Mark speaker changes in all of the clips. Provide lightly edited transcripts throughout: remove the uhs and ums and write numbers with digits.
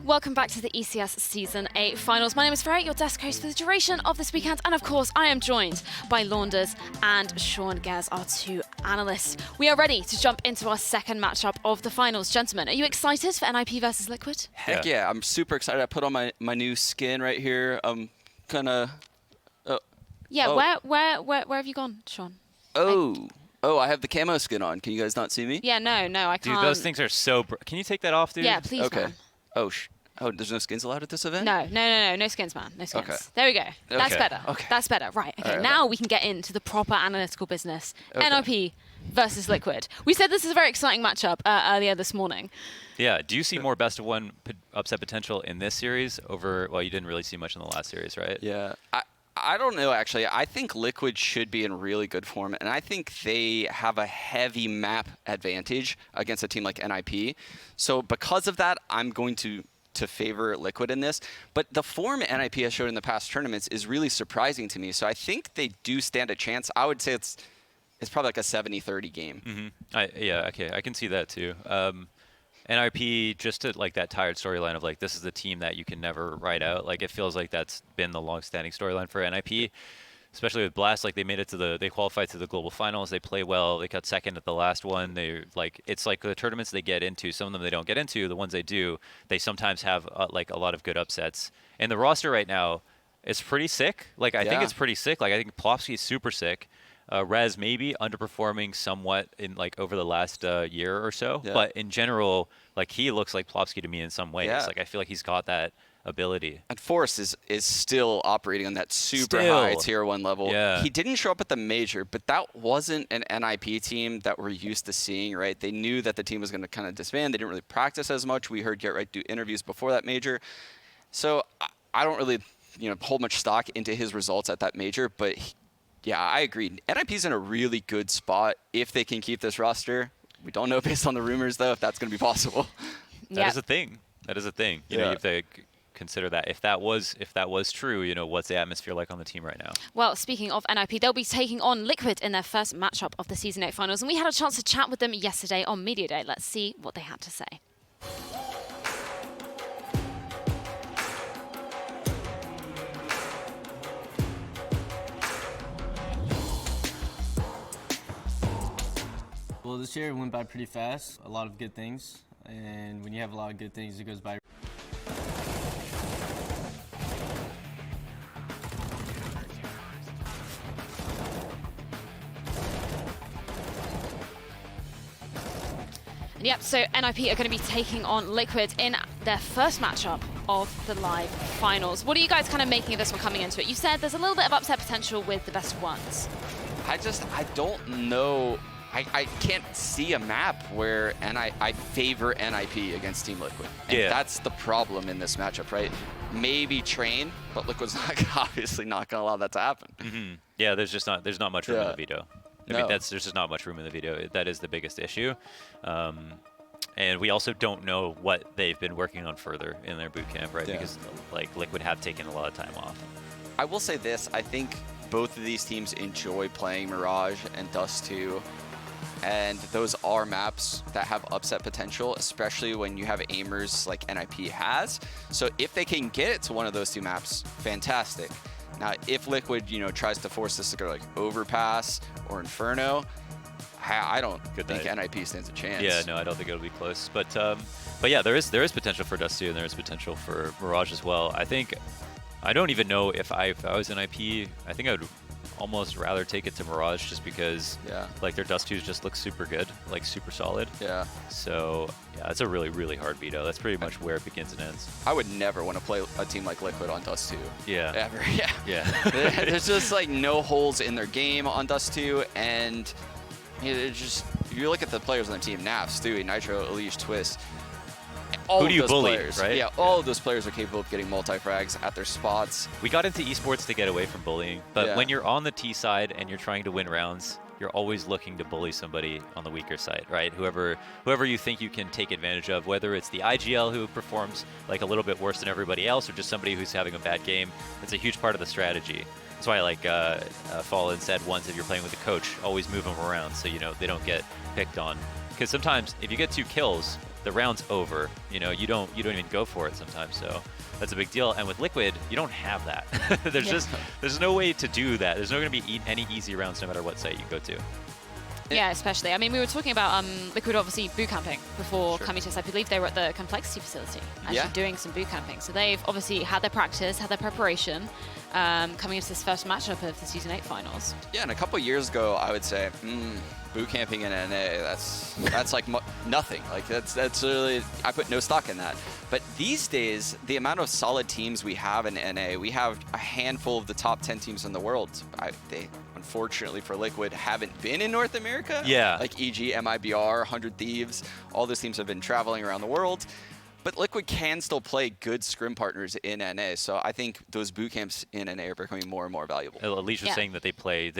Speaker 1: Welcome back to the ECS Season 8 Finals. My name is FACEIT, your desk host for the duration of this weekend. And of course, I am joined by Launders and Sean Gers, our two analysts. We are ready to jump into our second matchup of the finals. Gentlemen, are you excited for NiP versus Liquid?
Speaker 2: Heck yeah, I'm super excited. I put on my new skin right here. I'm gonna...
Speaker 1: Where have you gone, Sean?
Speaker 2: I have the camo skin on. Can you guys not see me?
Speaker 1: Yeah, no, I can't.
Speaker 3: Dude, those things are so... Can you take that off, dude?
Speaker 1: Yeah, please,
Speaker 2: Okay.
Speaker 1: man.
Speaker 2: Oh, there's no skins allowed at this event?
Speaker 1: No skins, man. No skins.
Speaker 2: Okay.
Speaker 1: There we go. That's
Speaker 2: Okay.
Speaker 1: better.
Speaker 2: Okay.
Speaker 1: That's better. Right. Okay.
Speaker 2: All right.
Speaker 1: Now we can get into the proper analytical business.
Speaker 2: Okay.
Speaker 1: NiP versus Liquid. We said this is a very exciting matchup earlier this morning.
Speaker 3: Yeah. Do you see more best of one upset potential in this series over... Well, you didn't really see much in the last series, right?
Speaker 2: Yeah. I don't know, actually. I think Liquid should be in really good form, and I think they have a heavy map advantage against a team like NiP. So because of that, I'm going to favor Liquid in this. But the form NiP has showed in the past tournaments is really surprising to me. So I think they do stand a chance. I would say it's probably like a 70-30 game.
Speaker 3: Mm-hmm. Yeah, okay. I can see that too. NiP, just to like that tired storyline of like, this is the team that you can never ride out. Like, it feels like that's been the long-standing storyline for NiP, especially with Blast. Like, they qualified to the global finals. They play well. They got second at the last one. It's like the tournaments they get into. Some of them they don't get into. The ones they do, they sometimes have like a lot of good upsets. And the roster right now is pretty sick. Like, I think it's pretty sick. Like, I think Plopsky is super sick. Rez maybe underperforming somewhat in like over the last year or so, but in general, like he looks like Plopsky to me in some ways. Like I feel like he's got that ability.
Speaker 2: And Forrest is still operating on that super high tier 1 level.
Speaker 3: Yeah.
Speaker 2: He didn't show up at the major, but that wasn't an NiP team that we're used to seeing, right? They knew that the team was going to kind of disband. They didn't really practice as much. We heard Get Right do interviews before that major. So I don't really hold much stock into his results at that major, but yeah, I agree. NiP's in a really good spot if they can keep this roster. We don't know based on the rumors, though, if that's going to be possible.
Speaker 3: That is a thing. That is a thing. You know, you have to consider that. If that was true, what's the atmosphere like on the team right now?
Speaker 1: Well, speaking of NiP, they'll be taking on Liquid in their first matchup of the Season 8 Finals, and we had a chance to chat with them yesterday on Media Day. Let's see what they had to say.
Speaker 4: Well, this year went by pretty fast. A lot of good things, and when you have a lot of good things, it goes by.
Speaker 1: Yep, so NiP are going to be taking on Liquid in their first matchup of the live finals. What are you guys kind of making of this one coming into it? You said there's a little bit of upset potential with the best of ones.
Speaker 2: I don't know. I can't see a map where I favor NiP against Team Liquid. And that's the problem in this matchup, right? Maybe Train, but Liquid's obviously not going to allow that to happen.
Speaker 3: Mm-hmm. Yeah, there's not much room in the veto. I mean, there's just not much room in the veto. That is the biggest issue. And we also don't know what they've been working on further in their boot camp, right? Because like Liquid have taken a lot of time off.
Speaker 2: I will say this, I think both of these teams enjoy playing Mirage and Dust 2. And those are maps that have upset potential, especially when you have aimers like NiP has. So if they can get it to one of those two maps, fantastic. Now, if Liquid, tries to force this to go like Overpass or Inferno, I don't think NiP stands a chance.
Speaker 3: Yeah, no, I don't think it'll be close. But yeah, there is potential for Dust 2 and there is potential for Mirage as well. I don't even know if I was in NiP, I think I would almost rather take it to Mirage just because like their Dust 2s just look super good, like super solid.
Speaker 2: Yeah.
Speaker 3: So yeah, it's a really, really hard veto. That's pretty much where it begins and ends.
Speaker 2: I would never want to play a team like Liquid on Dust 2.
Speaker 3: Yeah.
Speaker 2: Ever.
Speaker 3: Yeah.
Speaker 2: There's just like no holes in their game on Dust 2, and you look at the players on the team, Naf, Stewie, Nitro, Elish, Twist. All of those players, right? Yeah, all of those players are capable of getting multi-frags at their spots.
Speaker 3: We got into esports to get away from bullying, but when you're on the T side and you're trying to win rounds, you're always looking to bully somebody on the weaker side, right? Whoever you think you can take advantage of, whether it's the IGL who performs like a little bit worse than everybody else, or just somebody who's having a bad game. It's a huge part of the strategy. That's why, like Fallen said once, if you're playing with a coach, always move them around so they don't get picked on. Because sometimes if you get 2 kills, the round's over. You know, you don't even go for it sometimes. So that's a big deal. And with Liquid, you don't have that. There's no way to do that. There's not going to be any easy rounds no matter what site you go to.
Speaker 1: Yeah, especially. I mean, we were talking about Liquid obviously boot camping before coming to us. I believe they were at the Complexity facility actually doing some boot camping. So they've obviously had their practice, had their preparation coming into this first matchup of the Season 8 finals.
Speaker 2: Yeah, and a couple years ago, I would say, boot camping in NA, that's like nothing. Like that's really, I put no stock in that. But these days, the amount of solid teams we have in NA, we have a handful of the top 10 teams in the world. They unfortunately for Liquid haven't been in North America.
Speaker 3: Yeah.
Speaker 2: Like EG, MIBR, 100 Thieves, all those teams have been traveling around the world. But Liquid can still play good scrim partners in NA, so I think those boot camps in NA are becoming more and more valuable.
Speaker 3: Alicia's saying that they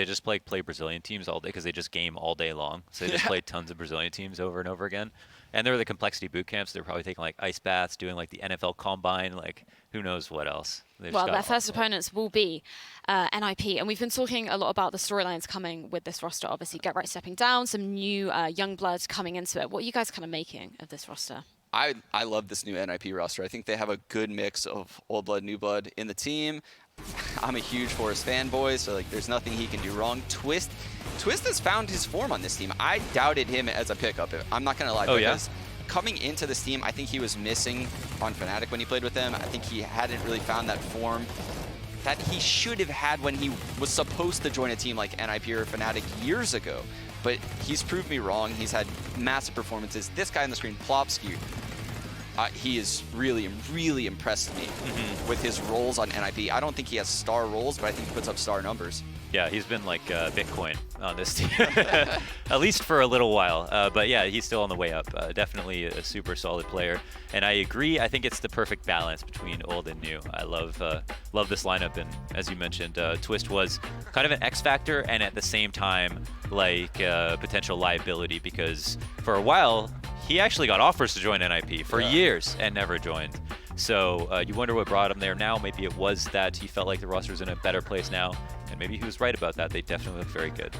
Speaker 3: just play Brazilian teams all day because they just game all day long. So they just play tons of Brazilian teams over and over again. And they're the Complexity boot camps. They're probably taking like ice baths, doing like the NFL Combine, like who knows what else.
Speaker 1: Well, their first opponents will be NiP, and we've been talking a lot about the storylines coming with this roster. Obviously, Get Right stepping down, some new young blood coming into it. What are you guys kind of making of this roster?
Speaker 2: I love this new NiP roster. I think they have a good mix of old blood, new blood in the team. I'm a huge Forest fanboy, so like there's nothing he can do wrong. Twist has found his form on this team. I doubted him as a pickup. I'm not gonna lie. Because coming into this team, I think he was missing on Fnatic when he played with them. I think he hadn't really found that form that he should have had when he was supposed to join a team like NiP or Fnatic years ago. But he's proved me wrong. He's had massive performances. This guy on the screen, Plopsky, he has really, really impressed me with his roles on NiP. I don't think he has star roles, but I think he puts up star numbers.
Speaker 3: Yeah, he's been like Bitcoin on this team, at least for a little while. But yeah, he's still on the way up. Definitely a super solid player. And I agree. I think it's the perfect balance between old and new. I love this lineup. And as you mentioned, Twist was kind of an X factor and at the same time like potential liability, because for a while he actually got offers to join NiP for years and never joined. So you wonder what brought him there now. Maybe it was that he felt like the roster's in a better place now, and maybe he was right about that. They definitely look very good.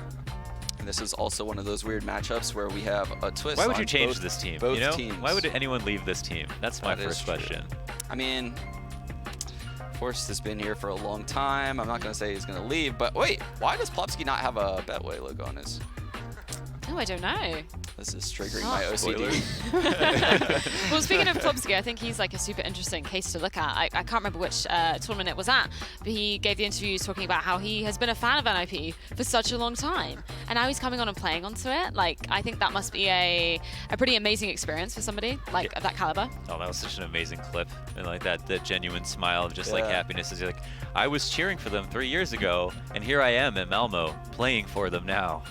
Speaker 2: And this is also one of those weird matchups where we have a Twist.
Speaker 3: Why would you change this team?
Speaker 2: Both
Speaker 3: you know?
Speaker 2: teams.
Speaker 3: Why would anyone leave this team? That's my first question.
Speaker 2: I mean, Forrest has been here for a long time. I'm not going to say he's going to leave, but wait, why does Plopsky not have a Betway logo on his?
Speaker 1: Oh, I don't know.
Speaker 2: This is triggering my OCD.
Speaker 1: Well, speaking of Plopsky, I think he's like a super interesting case to look at. I can't remember which tournament it was at, but he gave the interviews talking about how he has been a fan of NiP for such a long time, and now he's coming on and playing onto it. Like, I think that must be a pretty amazing experience for somebody like of that caliber.
Speaker 3: Oh, that was such an amazing clip, and like that genuine smile of just like happiness. Is like, I was cheering for them 3 years ago, and here I am in Malmo playing for them now.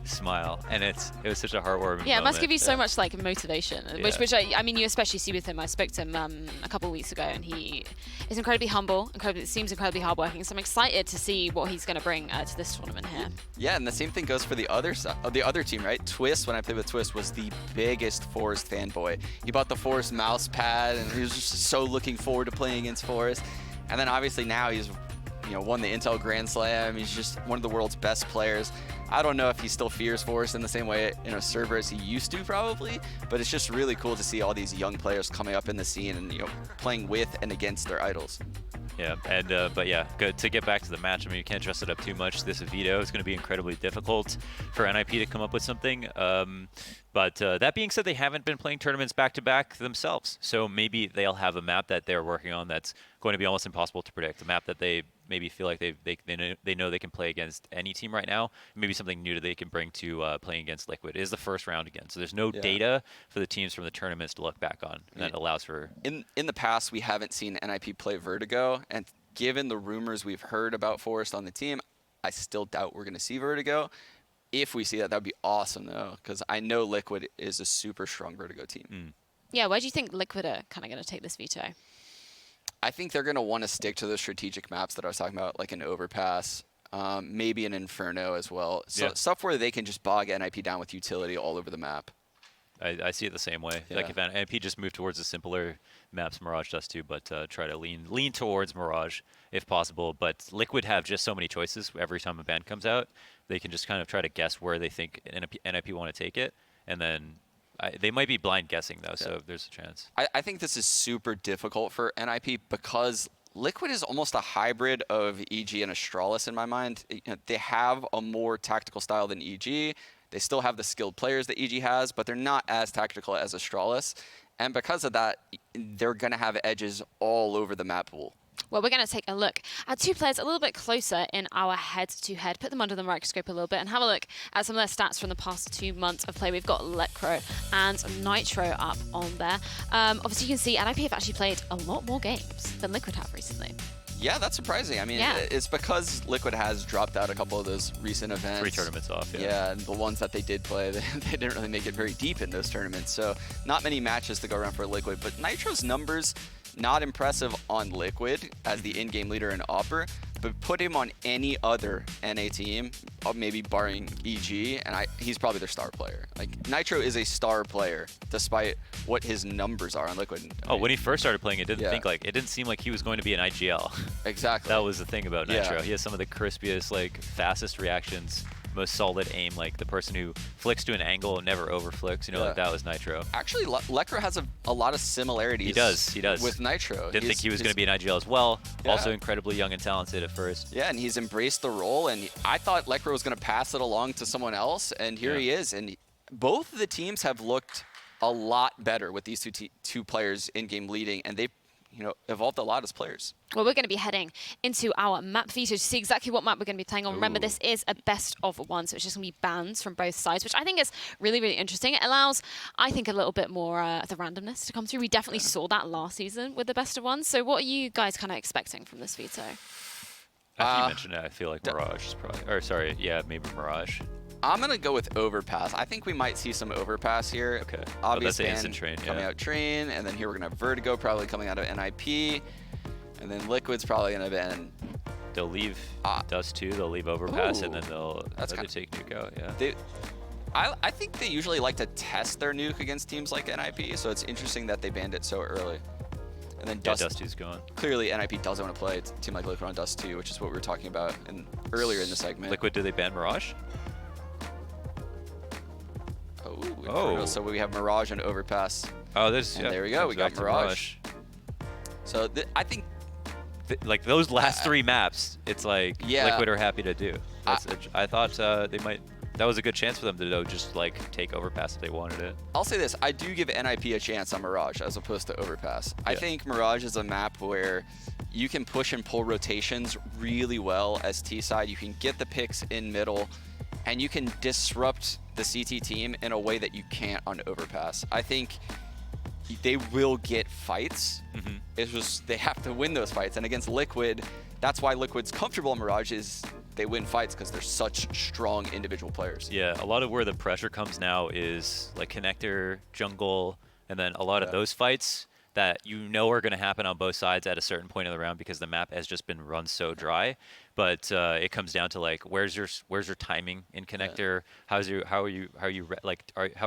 Speaker 3: Smile, and it was such a heartwarming moment.
Speaker 1: It must give you so much like motivation, which I mean you especially see with him. I spoke to him a couple of weeks ago, and he is incredibly humble, seems incredibly hardworking. So I'm excited to see what he's going to bring to this tournament here. Yeah,
Speaker 2: and the same thing goes for the other team, right? Twist, when I played with Twist, was the biggest Forest fanboy. He bought the Forest mouse pad, and he was just so looking forward to playing against Forest. And then obviously now he's won the Intel Grand Slam. He's just one of the world's best players. I don't know if he still fears Forest in the same way in a server as he used to, probably, but it's just really cool to see all these young players coming up in the scene and playing with and against their idols.
Speaker 3: Yeah, and but yeah, good to get back to the match. I mean, you can't dress it up too much. This veto is going to be incredibly difficult for NiP to come up with something. But that being said, they haven't been playing tournaments back-to-back themselves. So maybe they'll have a map that they're working on that's going to be almost impossible to predict. A map that they maybe feel like they know they can play against any team right now. Maybe something new that they can bring to playing against Liquid. It is the first round again, so there's no data for the teams from the tournaments to look back on, and that allows for...
Speaker 2: In the past, we haven't seen NiP play Vertigo, and given the rumors we've heard about Forest on the team, I still doubt we're going to see Vertigo. If we see that, that would be awesome, though, because I know Liquid is a super strong Vertigo team.
Speaker 1: Yeah, where do you think Liquid are kind of going to take this veto?
Speaker 2: I think they're going to want to stick to the strategic maps that I was talking about, like an Overpass, maybe an Inferno as well. So stuff where they can just bog NiP down with utility all over the map.
Speaker 3: I see it the same way. Like if NiP just move towards the simpler maps, Mirage does too, but try to lean towards Mirage if possible. But Liquid have just so many choices every time a band comes out. They can just kind of try to guess where they think NiP want to take it, and then They might be blind guessing though, so there's a chance.
Speaker 2: I think this is super difficult for NiP because Liquid is almost a hybrid of EG and Astralis in my mind. They have a more tactical style than EG. They still have the skilled players that EG has, but they're not as tactical as Astralis. And because of that, they're going to have edges all over the map pool.
Speaker 1: Well, we're going to take a look at two players a little bit closer in our head-to-head, put them under the microscope a little bit, and have a look at some of their stats from the past 2 months of play. We've got Lecro and Nitro up on there. Obviously, you can see NiP have actually played a lot more games than Liquid have recently.
Speaker 2: Yeah, that's surprising. I mean, it's because Liquid has dropped out a couple of those recent events.
Speaker 3: 3 tournaments off,
Speaker 2: Yeah, and the ones that they did play, they didn't really make it very deep in those tournaments. So not many matches to go around for Liquid. But Nitro's numbers, not impressive on Liquid as the in-game leader in Opera, but put him on any other NA team, maybe barring EG, and he's probably their star player. Like, Nitro is a star player, despite what his numbers are on Liquid.
Speaker 3: When he first started playing, it didn't seem like he was going to be an IGL.
Speaker 2: Exactly.
Speaker 3: That was the thing about Nitro. He has some of the crispiest, like, fastest reactions, most solid aim, like the person who flicks to an angle and never overflicks, like that was Nitro.
Speaker 2: Actually, Lecro has a lot of similarities.
Speaker 3: He does.
Speaker 2: With Nitro.
Speaker 3: Didn't think he was going to be an IGL as well. Also incredibly young and talented at first.
Speaker 2: Yeah, and he's embraced the role, and I thought Lecro was going to pass it along to someone else, and here he is. And both of the teams have looked a lot better with these two players in-game leading, and they've evolved a lot as players.
Speaker 1: Well, we're going to be heading into our map feature to see exactly what map we're going to be playing on. Remember, this is a best of one, so it's just going to be bans from both sides, which I think is really, really interesting. It allows, I think, a little bit more the randomness to come through. We definitely saw that last season with the best of one. So what are you guys kind of expecting from this veto?
Speaker 3: After you mentioned it, I feel like Mirage is probably, or sorry, maybe Mirage.
Speaker 2: I'm going to go with Overpass. I think we might see some Overpass here.
Speaker 3: Okay.
Speaker 2: Obvious
Speaker 3: that's an instant train,
Speaker 2: coming out Train, and then here we're going to have Vertigo probably coming out of NiP, and then Liquid's probably going to ban.
Speaker 3: They'll leave Dust 2, they'll leave Overpass, and then they'll take Nuke out,
Speaker 2: I think they usually like to test their Nuke against teams like NiP, so it's interesting that they banned it so early. And then
Speaker 3: Dust 2's gone.
Speaker 2: Clearly, NiP doesn't want to play a team like Liquid on Dust 2, which is what we were talking about earlier in the segment.
Speaker 3: Liquid, do they ban Mirage?
Speaker 2: So we have Mirage and Overpass.
Speaker 3: Oh,
Speaker 2: there we go. We got Mirage. So I think,
Speaker 3: like those last 3 maps, it's like Liquid are happy to do. I thought they might. That was a good chance for them to just like take Overpass if they wanted it.
Speaker 2: I'll say this: I do give NiP a chance on Mirage as opposed to Overpass. I think Mirage is a map where you can push and pull rotations really well as T side. You can get the picks in middle, and you can disrupt the CT team in a way that you can't on Overpass. I think they will get fights. It's just they have to win those fights. And against Liquid, that's why Liquid's comfortable in Mirage is they win fights because they're such strong individual players.
Speaker 3: Yeah, a lot of where the pressure comes now is like connector, jungle, and then a lot of those fights that are going to happen on both sides at a certain point of the round because the map has just been run so dry. But it comes down to like where's your timing in connector? How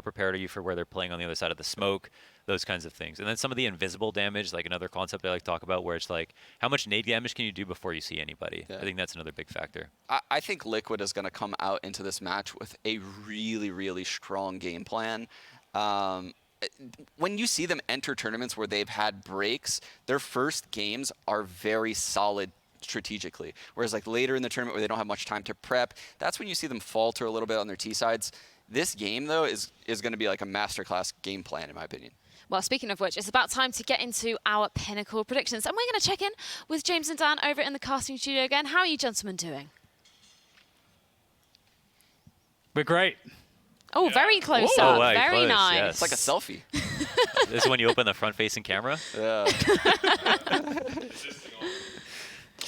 Speaker 3: prepared are you for where they're playing on the other side of the smoke? Those kinds of things. And then some of the invisible damage, like another concept I like to talk about, where it's like how much nade damage can you do before you see anybody? I think that's another big factor.
Speaker 2: I think Liquid is going to come out into this match with a really, really strong game plan. When you see them enter tournaments where they've had breaks, their first games are very solid strategically. Whereas like later in the tournament where they don't have much time to prep, that's when you see them falter a little bit on their T sides. This game though is going to be like a masterclass game plan in my opinion.
Speaker 1: Well, speaking of which, it's about time to get into our pinnacle predictions. And we're going to check in with James and Dan over in the casting studio again. How are you gentlemen doing?
Speaker 5: We're great.
Speaker 1: Oh, very close up.
Speaker 3: Wow,
Speaker 1: very
Speaker 3: close,
Speaker 1: nice.
Speaker 2: It's
Speaker 3: yes.
Speaker 2: like a selfie.
Speaker 3: This is when you open the front-facing camera?
Speaker 2: Yeah.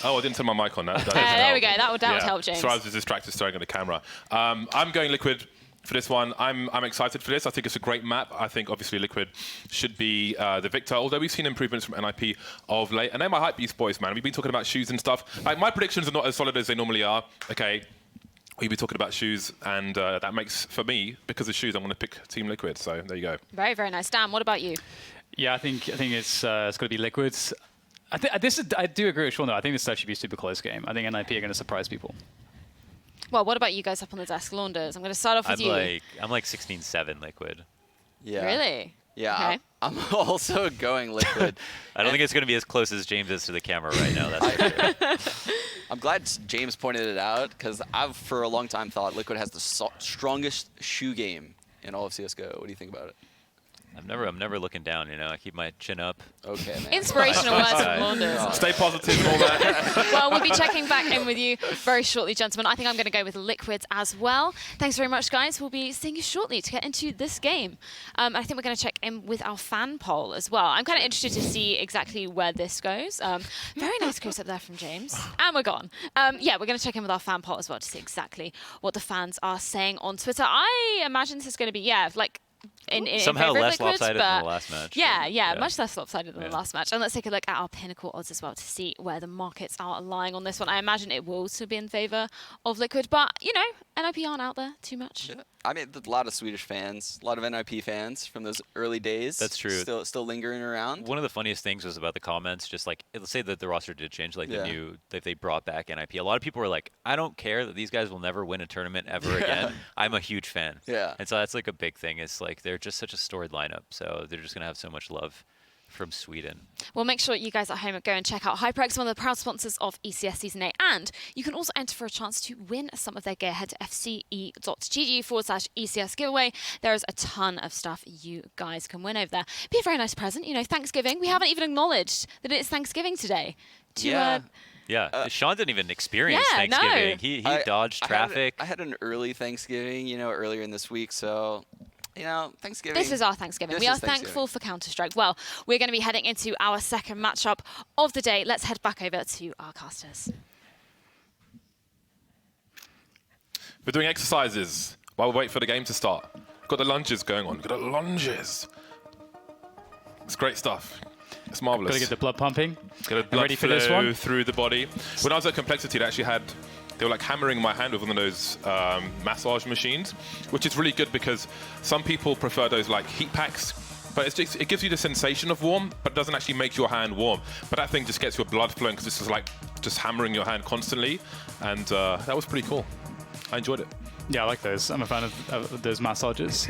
Speaker 6: Oh, I didn't turn my mic on.
Speaker 1: There we go. That would help, James.
Speaker 6: So I was distracted staring at the camera. I'm going Liquid for this one. I'm excited for this. I think it's a great map. I think obviously Liquid should be the victor, although we've seen improvements from NiP of late. And they're my hype beast boys, man. We've been talking about shoes and stuff. Like, my predictions are not as solid as they normally are. Okay, we'll be talking about shoes, and that makes, for me, because of shoes, I'm going to pick Team Liquid. So there you go.
Speaker 1: Very, very nice. Dan, what about you?
Speaker 5: Yeah, I think it's going to be Liquids. I do agree with Sean, though. I think this should be a super close game. I think NiP are going to surprise people.
Speaker 1: Well, what about you guys up on the desk? Launders, I'm going to start off with you.
Speaker 3: I'm like 16-7 Liquid.
Speaker 2: Yeah.
Speaker 1: Really?
Speaker 2: Yeah.
Speaker 1: Okay.
Speaker 2: I'm also going Liquid.
Speaker 3: I don't think it's going to be as close as James is to the camera right now. That's for sure.
Speaker 2: I'm glad James pointed it out because I've for a long time thought Liquid has the strongest shoe game in all of CS:GO. What do you think about it?
Speaker 3: I'm never looking down. You know, I keep my chin up.
Speaker 2: Okay, man.
Speaker 1: Inspirational words
Speaker 3: Guy.
Speaker 1: from Launders.
Speaker 6: Stay positive and all that.
Speaker 1: Well, we'll be checking back in with you very shortly, gentlemen. I think I'm going to go with Liquid as well. Thanks very much, guys. We'll be seeing you shortly to get into this game. I think we're going to check in with our fan poll as well. I'm kind of interested to see exactly where this goes. Very nice close up there from James. And we're gone. Yeah, we're going to check in with our fan poll as well to see exactly what the fans are saying on Twitter. I imagine this is going to be, yeah, like, in
Speaker 3: Somehow
Speaker 1: favour of
Speaker 3: less
Speaker 1: Liquid,
Speaker 3: lopsided
Speaker 1: but
Speaker 3: than the last match.
Speaker 1: Yeah, much less lopsided than
Speaker 3: Yeah.
Speaker 1: the last match. And let's take a look at our pinnacle odds as well to see where the markets are lying on this one. I imagine it will also be in favour of Liquid, but, you know, NiP aren't out there too much.
Speaker 2: Yeah. I mean, a lot of Swedish fans, a lot of NiP fans from those early days.
Speaker 3: That's true.
Speaker 2: Still lingering around.
Speaker 3: One of the funniest things was about the comments, just like, let's say that the roster did change, like that they brought back NiP. A lot of people were like, I don't care that these guys will never win a tournament ever again. I'm a huge fan.
Speaker 2: Yeah.
Speaker 3: And so that's like a big thing. It's like they're just such a storied lineup. So they're just going to have so much love from Sweden.
Speaker 1: Well, make sure you guys at home go and check out HyperX, one of the proud sponsors of ECS Season 8. And you can also enter for a chance to win some of their gear. Head to fce.gg/ECS giveaway. There is a ton of stuff you guys can win over there. Be a very nice present. You know, Thanksgiving. We haven't even acknowledged that it's Thanksgiving today.
Speaker 2: Yeah.
Speaker 3: Yeah, Sean didn't even experience
Speaker 1: Yeah, no.
Speaker 3: Thanksgiving. He dodged traffic.
Speaker 2: I had an early Thanksgiving, you know, earlier in this week, so, you know, Thanksgiving.
Speaker 1: This is our Thanksgiving.
Speaker 2: This
Speaker 1: We are
Speaker 2: is Thanksgiving.
Speaker 1: thankful for Counter-Strike. Well, we're going to be heading into our second matchup of the day. Let's head back over to our casters.
Speaker 6: We're doing exercises while we wait for the game to start. We've got the lunges going on. We've got the lunges. It's great stuff. It's marvelous.
Speaker 5: Got to get the blood pumping.
Speaker 6: Get a blood
Speaker 5: ready for
Speaker 6: flow
Speaker 5: this one?
Speaker 6: through the body. When I was at Complexity, they were like hammering my hand with one of those massage machines, which is really good because some people prefer those like heat packs, but it gives you the sensation of warm, but doesn't actually make your hand warm. But that thing just gets your blood flowing because it's just like just hammering your hand constantly, and that was pretty cool. I enjoyed it.
Speaker 5: Yeah, I like those. I'm a fan of those massages.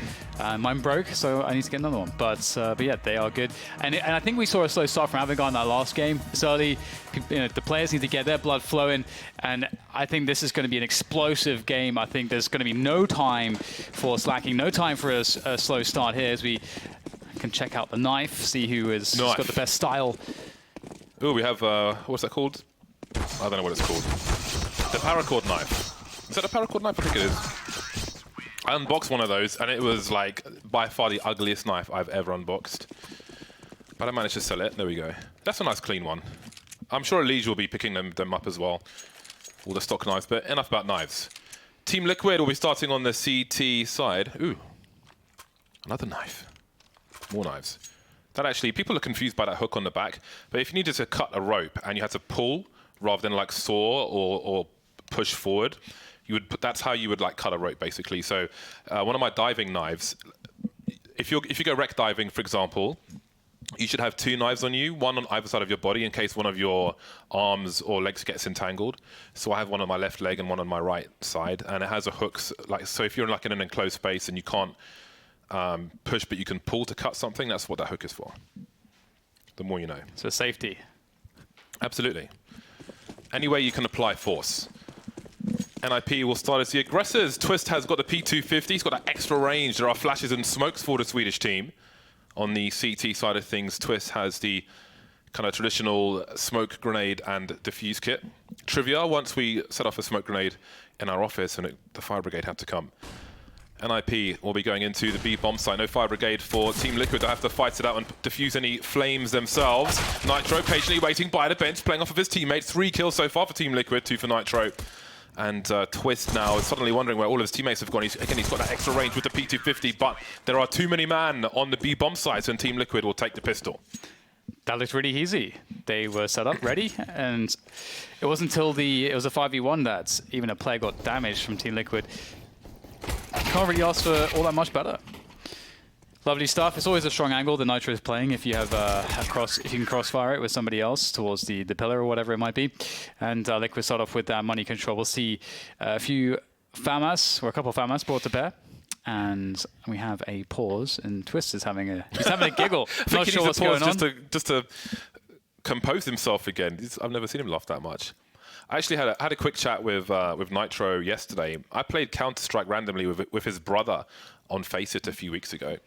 Speaker 5: Mine broke, so I need to get another one. But yeah, they are good. And I think we saw a slow start from Avigar in that last game. It's early. You know, the players need to get their blood flowing. And I think this is going to be an explosive game. I think there's going to be no time for slacking, no time for a slow start here as we can check out the knife, see who has got the best style.
Speaker 6: Oh, we have, what's that called? I don't know what it's called. The paracord knife. Is that a paracord knife? I think it is. I unboxed one of those, and it was like by far the ugliest knife I've ever unboxed. But I managed to sell it. There we go. That's a nice clean one. I'm sure Liege will be picking them up as well. All the stock knives, but enough about knives. Team Liquid will be starting on the CT side. Ooh, another knife. More knives. That actually, people are confused by that hook on the back, but if you needed to cut a rope and you had to pull rather than like saw or push forward, that's how you would like cut a rope basically. So one of my diving knives, if you go wreck diving, for example, you should have two knives on you, one on either side of your body in case one of your arms or legs gets entangled. So I have one on my left leg and one on my right side, and it has a hook. Like, so if you're like in an enclosed space and you can't push but you can pull to cut something, that's what that hook is for. The more you know.
Speaker 5: So safety.
Speaker 6: Absolutely. Any way you can apply force. NiP will start as the aggressors. Twist has got the P250. He's got that extra range. There are flashes and smokes for the Swedish team. On the CT side of things, Twist has the kind of traditional smoke grenade and diffuse kit. Trivia, once we set off a smoke grenade in our office and the fire brigade had to come. NiP will be going into the B bomb site. No fire brigade for Team Liquid. They have to fight it out and defuse any flames themselves. Nitro patiently waiting by the bench, playing off of his teammates. 3 kills so far for Team Liquid, 2 for Nitro. And Twist now is suddenly wondering where all of his teammates have gone. He's got that extra range with the P250, but there are too many man on the B bomb site, and Team Liquid will take the pistol.
Speaker 5: That looked really easy. They were set up, ready, and it wasn't until it was a 5v1 that even a player got damaged from Team Liquid. Can't really ask for all that much better. Lovely stuff. It's always a strong angle the Nitro is playing if you have if you can crossfire it with somebody else towards the pillar or whatever it might be. And Liquid start off with that money control. We'll see a few FAMAS or a couple of FAMAS brought to bear. And we have a pause, and Twist is having a giggle. Not sure what's
Speaker 6: pause
Speaker 5: going on.
Speaker 6: just to compose himself again. I've never seen him laugh that much. I actually had a quick chat with Nitro yesterday. I played Counter-Strike randomly with his brother on FACEIT a few weeks ago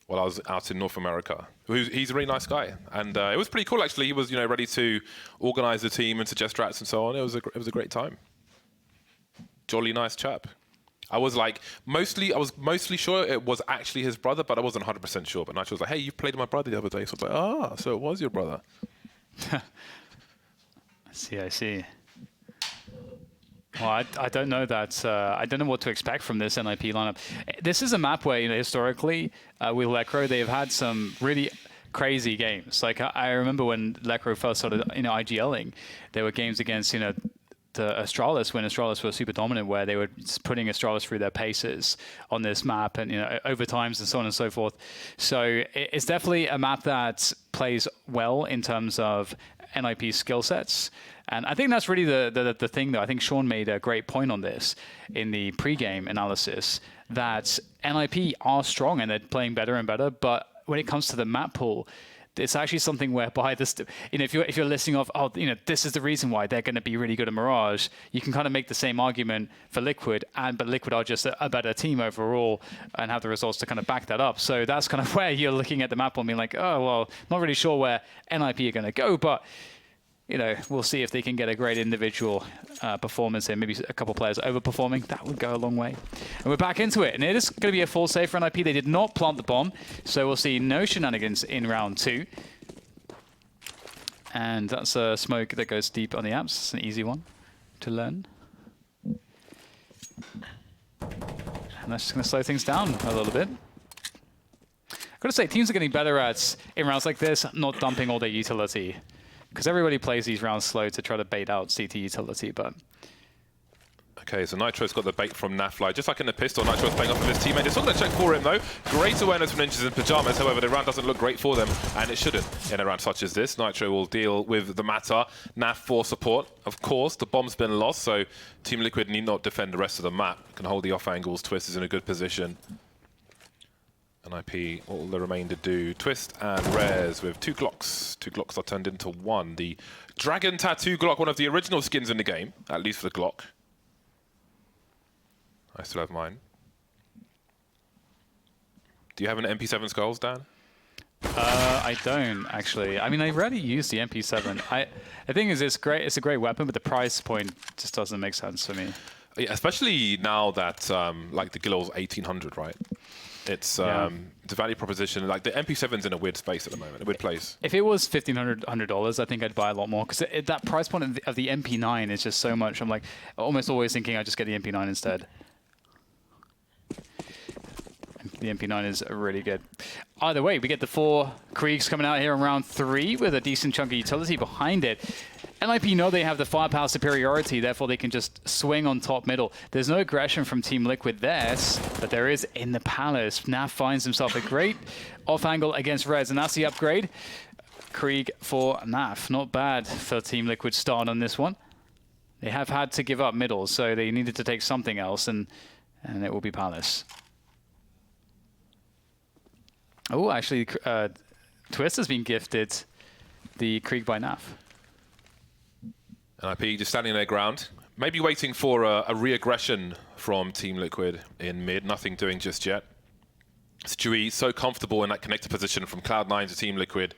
Speaker 6: while I was out in North America. He's a really nice guy, and it was pretty cool actually. He was ready to organize the team and suggest strats and so on. It was a great time. Jolly nice chap. I was mostly sure it was actually his brother, but I wasn't 100% sure. But Nitro was like, "Hey, you played with my brother the other day." So I was like, so it was your brother.
Speaker 5: I see. Well, I don't know that. I don't know what to expect from this NiP lineup. This is a map where, historically, with Lecro, they've had some really crazy games. Like, I remember when Lecro first started, IGLing, there were games against, the Astralis, when Astralis were super dominant, where they were putting Astralis through their paces on this map and overtimes and so on and so forth. So it's definitely a map that plays well in terms of NiP skill sets. And I think that's really the thing, though. I think Sean made a great point on this in the pre-game analysis, that NiP are strong and they're playing better and better. But when it comes to the map pool, it's actually something whereby this, if you're listing off, this is the reason why they're going to be really good at Mirage, you can kind of make the same argument for Liquid, but Liquid are just a better team overall and have the results to kind of back that up. So that's kind of where you're looking at the map and being like, oh, well, not really sure where NiP are going to go, but we'll see if they can get a great individual performance here. Maybe a couple players overperforming. That would go a long way. And we're back into it. And it is going to be a full save for NiP. They did not plant the bomb. So we'll see no shenanigans in round 2. And that's a smoke that goes deep on the apps. It's an easy one to learn. And that's just going to slow things down a little bit. I've got to say, teams are getting better at, in rounds like this, not dumping all their utility. Because everybody plays these rounds slow to try to bait out CT utility, but...
Speaker 6: Okay, so Nitro's got the bait from Nafly. Just like in the pistol, Nitro's playing off of his teammate. They're still going to check for him, though. Great awareness from Ninjas in Pyjamas. However, the round doesn't look great for them, and it shouldn't in a round such as this. Nitro will deal with the matter. Naf for support. Of course, the bomb's been lost, so Team Liquid need not defend the rest of the map. Can hold the off angles. Twist is in a good position. NiP, all the remainder do. Twist and Rez with 2 Glocks. 2 Glocks are turned into 1. The Dragon Tattoo Glock, one of the original skins in the game, at least for the Glock. I still have mine. Do you have an MP7 Skulls, Dan?
Speaker 5: I don't, actually. I mean, I rarely use the MP7. The thing is, it's great. It's a great weapon, but the price point just doesn't make sense for me.
Speaker 6: Yeah, especially now that, like, the Gillow's 1800, right? It's a value proposition. Like, the MP7's in a weird space at the moment, a weird place.
Speaker 5: If it was $1,500, I think I'd buy a lot more, because that price point of the MP9 is just so much. I'm like almost always thinking I just get the MP9 instead. The MP9 is really good. Either way, we get the 4 Kriegs coming out here in round 3 with a decent chunk of utility behind it. NiP know they have the firepower superiority, therefore they can just swing on top middle. There's no aggression from Team Liquid there, but there is in the Palace. Naf finds himself a great off angle against Rez, and that's the upgrade. Krieg for Naf. Not bad for Team Liquid start on this one. They have had to give up middle, so they needed to take something else, and it will be Palace. Oh, actually, Twist has been gifted the Krieg by Naf.
Speaker 6: NiP just standing their ground, maybe waiting for a re-aggression from Team Liquid in mid. Nothing doing just yet. Stewie so comfortable in that connector position from Cloud9 to Team Liquid.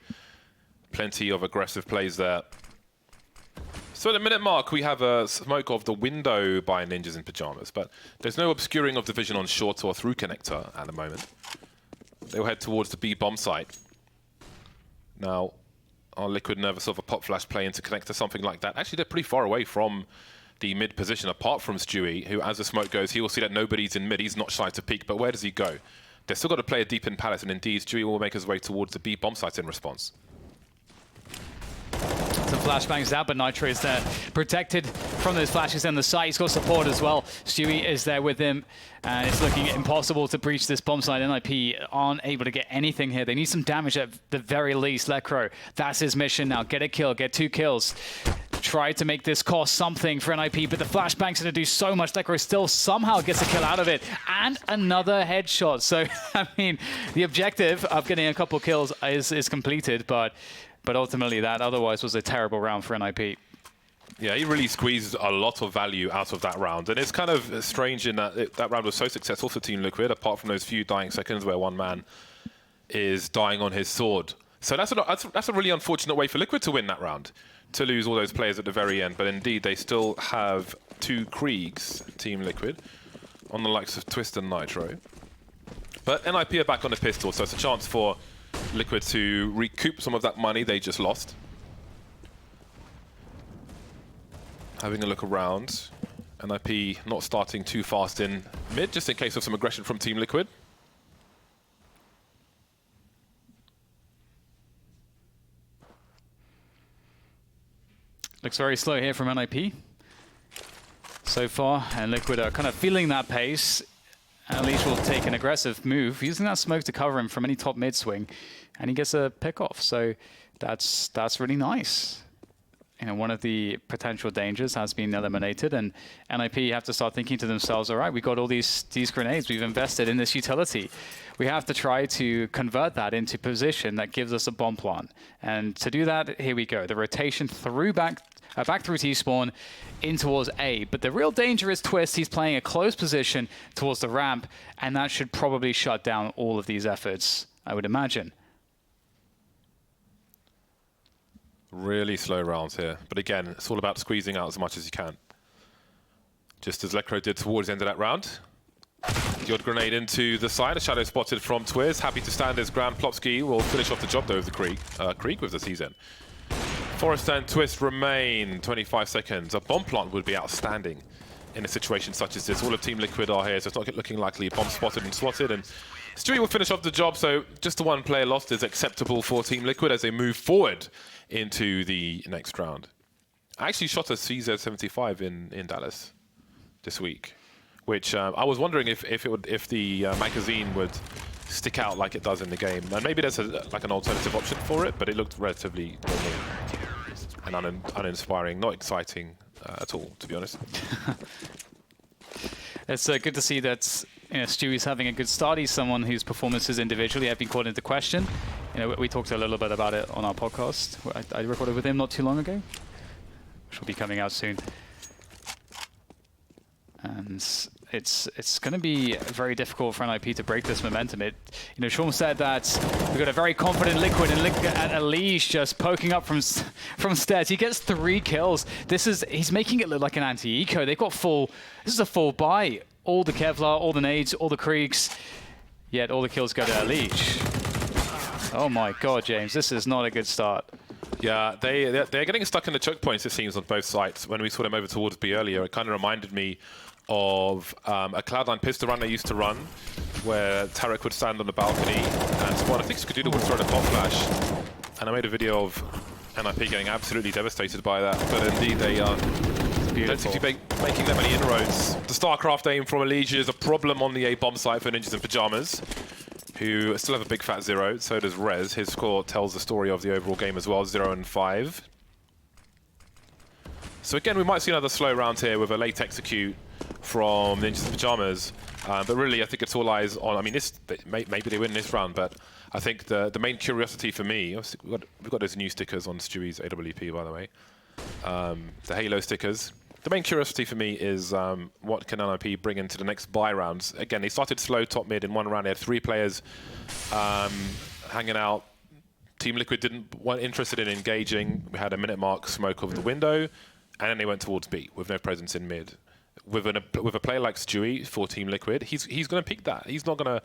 Speaker 6: Plenty of aggressive plays there. So at the minute mark, we have a smoke of the window by Ninjas in Pyjamas, but there's no obscuring of the vision on short or through connector at the moment. They'll head towards the B bomb site. Now, are Liquid nervous of a pop flash play into connector, something like that? Actually, they're pretty far away from the mid position, apart from Stewie, who, as the smoke goes, he will see that nobody's in mid. He's not shy to peek, but where does he go? They've still got to play a deep in Palace, and indeed, Stewie will make his way towards the B bomb site in response.
Speaker 5: Some flashbangs out, but Nitro is there, protected from those flashes on the site. He's got support as well. Stewie is there with him, and it's looking impossible to breach this bomb site. NiP aren't able to get anything here. They need some damage at the very least. Lecro, that's his mission now. Get a kill, get 2 kills. try to make this cost something for NiP, but the flashbang's going to do so much. Lekr0 still somehow gets a kill out of it, and another headshot. So, I mean, the objective of getting a couple kills is completed, but ultimately that otherwise was a terrible round for NiP.
Speaker 6: Yeah, he really squeezed a lot of value out of that round. And it's kind of strange in that that round was so successful for Team Liquid, apart from those few dying seconds where one man is dying on his sword. So that's a really unfortunate way for Liquid to win that round, to lose all those players at the very end. But indeed, they still have 2 Kriegs, Team Liquid, on the likes of Twist and Nitro. But NiP are back on the pistol, so it's a chance for Liquid to recoup some of that money they just lost. Having a look around, NiP not starting too fast in mid, just in case of some aggression from Team Liquid.
Speaker 5: Looks very slow here from NiP so far, and Liquid are kind of feeling that pace. Unleash will take an aggressive move, using that smoke to cover him from any top mid swing, and he gets a pick off. So that's really nice. You know, one of the potential dangers has been eliminated, and NiP have to start thinking to themselves, all right, we've got all these grenades, we've invested in this utility. We have to try to convert that into position that gives us a bomb plant. And to do that, here we go. The rotation through back through T-spawn in towards A. But the real danger is Twist. He's playing a close position towards the ramp, and that should probably shut down all of these efforts, I would imagine.
Speaker 6: Really slow rounds here. But again, it's all about squeezing out as much as you can. Just as Lekr0 did towards the end of that round. The odd grenade into the side. A shadow spotted from Twiz. Happy to stand his ground. Plopsky will finish off the job though with the Krieg with the season. Forrest and Twist remain 25 seconds. A bomb plant would be outstanding in a situation such as this. All of Team Liquid are here, so it's not looking likely. Bomb spotted and slotted, and Stewie will finish off the job. So just the one player lost is acceptable for Team Liquid as they move forward into the next round. I actually shot a CZ75 in Dallas this week, which I was wondering if the magazine would stick out like it does in the game. And maybe there's like an alternative option for it, but it looked relatively normal and uninspiring, not exciting at all, to be honest.
Speaker 5: It's good to see that Stewie's having a good start. He's someone whose performances individually have been called into question. We talked a little bit about it on our podcast. I recorded with him not too long ago, which will be coming out soon. And it's going to be very difficult for NiP to break this momentum. Sean said that we've got a very confident Liquid, and Elish just poking up from stairs. He gets 3 kills. He's making it look like an anti-eco. They've got this is a full buy. All the Kevlar, all the nades, all the Kriegs, yet all the kills go to Elish. Oh my God, James, this is not a good start.
Speaker 6: Yeah, they're getting stuck in the choke points, it seems, on both sides. When we saw them over towards B earlier, it kind of reminded me of a Cloud9 pistol run they used to run, where Tarek would stand on the balcony and spawn. I think Skadoodle would throw the pop flash, and I made a video of NiP getting absolutely devastated by that. But indeed, they don't seem to be making that many inroads. The StarCraft aim from Elish is a problem on the A bomb site for Ninjas in Pyjamas, who still have a big fat 0. So does Rez. His score tells the story of the overall game as well, 0-5. So again, we might see another slow round here with a late execute from Ninjas in Pyjamas. But really, I think it's all eyes on... I mean, maybe they win this round, but I think the main curiosity for me... We've got those new stickers on Stewie's AWP, by the way. The Halo stickers. The main curiosity for me is what can NiP bring into the next buy rounds. Again, they started slow top mid in one round. They had 3 players hanging out. Team Liquid weren't interested in engaging. We had a minute mark smoke over the window, and then they went towards B with no presence in mid. With a player like Stewie for Team Liquid, he's going to pick that. He's not going to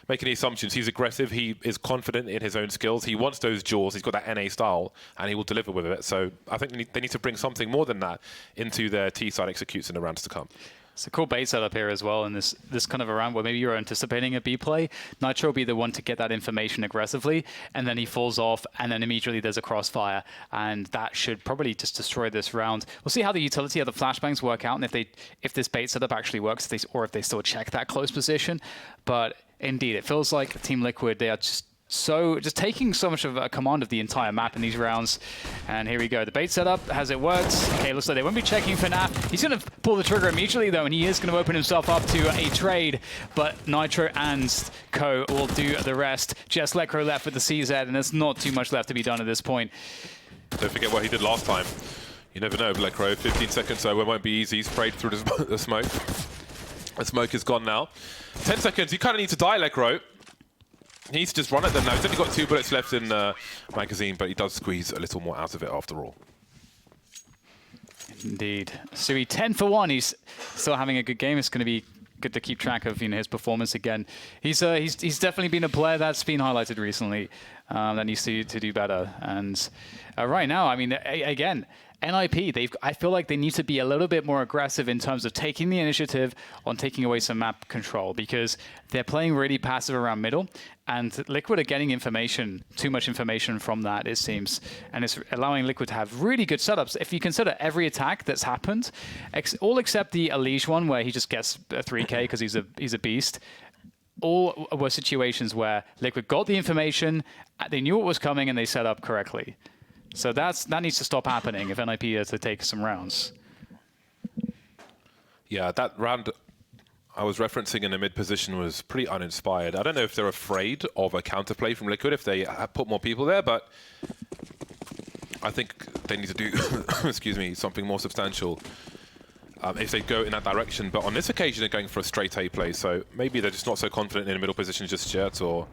Speaker 6: make any assumptions. He's aggressive. He is confident in his own skills. He wants those jaws. He's got that NA style, and he will deliver with it. So I think they need to bring something more than that into their T-side executes in the rounds to come.
Speaker 5: It's a cool bait setup here as well, in this kind of a round where maybe you're anticipating a B play. Nitro will be the one to get that information aggressively, and then he falls off, and then immediately there's a crossfire, and that should probably just destroy this round. We'll see how the utility of the flashbangs work out, and if this bait setup actually works, or if they still check that close position. But indeed, it feels like Team Liquid, they are just so just taking so much of a command of the entire map in these rounds. And here we go. The bait setup, has it worked? Okay, looks like they won't be checking for NiP. He's going to pull the trigger immediately, though, and he is going to open himself up to a trade. But Nitro and Co will do the rest. Just Lekro left with the CZ, and there's not too much left to be done at this point.
Speaker 6: Don't forget what he did last time. You never know, Lekro. 15 seconds, so it won't be easy. He's sprayed through the smoke. The smoke is gone now. 10 seconds. You kind of need to die, Lekro. He needs to just run at them now. He's only got 2 bullets left in the magazine, but he does squeeze a little more out of it after all.
Speaker 5: Indeed. Sui 10 for 1. He's still having a good game. It's going to be good to keep track of his performance again. He's definitely been a player that's been highlighted recently that needs to do better. And right now, I mean, again, NiP, I feel like they need to be a little bit more aggressive in terms of taking the initiative on taking away some map control, because they're playing really passive around middle, and Liquid are getting information, too much information from that, it seems, and it's allowing Liquid to have really good setups. If you consider every attack that's happened, all except the Elige one where he just gets a 3K because he's a beast, all were situations where Liquid got the information, they knew what was coming, and they set up correctly. So that needs to stop happening if NiP are to take some rounds.
Speaker 6: Yeah, that round I was referencing in the mid position was pretty uninspired. I don't know if they're afraid of a counterplay from Liquid if they put more people there, but I think they need to do excuse me, something more substantial if they go in that direction. But on this occasion, they're going for a straight A play, so maybe they're just not so confident in the middle position just yet, or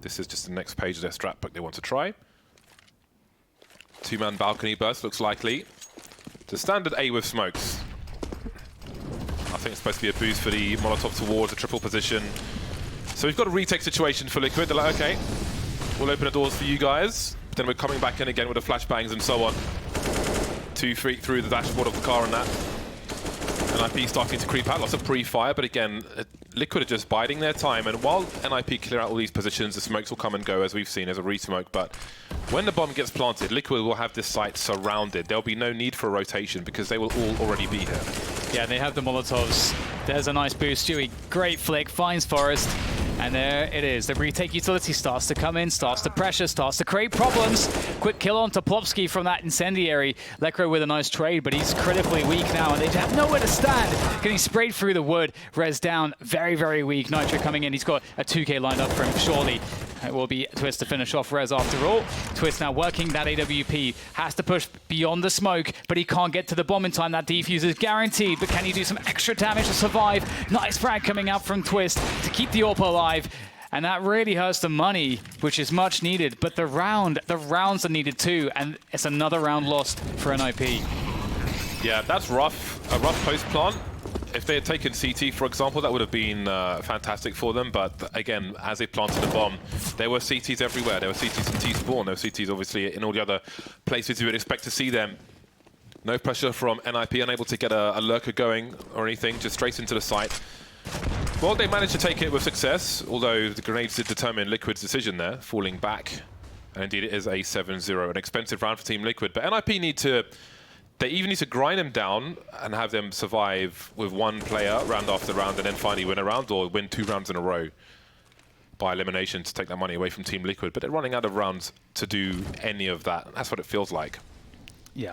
Speaker 6: this is just the next page of their strat book they want to try. 2-man balcony burst looks likely. The standard A with smokes. I think it's supposed to be a boost for the Molotov towards a triple position. So we've got a retake situation for Liquid. They're like, okay, we'll open the doors for you guys. But then we're coming back in again with the flashbangs and so on. 2 feet through the dashboard of the car and that. NiP starting to creep out, lots of pre-fire, but again, Liquid are just biding their time, and while NiP clear out all these positions, the smokes will come and go, as we've seen, as a re-smoke, but when the bomb gets planted, Liquid will have this site surrounded. There'll be no need for a rotation, because they will all already be here.
Speaker 5: Yeah, they have the Molotovs. There's a nice boost. Stewie, great flick, finds Forest. And there it is. The retake utility starts to come in, starts to pressure, starts to create problems. Quick kill on Toplowski from that incendiary. Lekro with a nice trade, but he's critically weak now, and they have nowhere to stand. Getting sprayed through the wood. Rez down, very, very weak. Nitro coming in. He's got a 2K lined up for him, surely. It will be Twist to finish off Rez after all. Twist now working that AWP. Has to push beyond the smoke, but he can't get to the bomb in time. That defuse is guaranteed, but can he do some extra damage to survive? Nice frag coming out from Twist to keep the AWP alive. And that really hurts the money, which is much needed. But the rounds are needed too, and it's another round lost for NiP.
Speaker 6: Yeah, that's rough. A rough post plant. If they had taken CT, for example, that would have been fantastic for them. But again, as they planted the bomb, there were CTs everywhere. There were CTs in T-spawn. There were CTs, obviously, in all the other places you would expect to see them. No pressure from NiP, unable to get a lurker going or anything, just straight into the site. Well, they managed to take it with success, although the grenades did determine Liquid's decision there, falling back. And indeed, it is a 7-0, an expensive round for Team Liquid. But NiP need to... They even need to grind them down and have them survive with one player round after round and then finally win a round, or win 2 rounds in a row by elimination to take that money away from Team Liquid. But they're running out of rounds to do any of that. That's what it feels like.
Speaker 5: Yeah.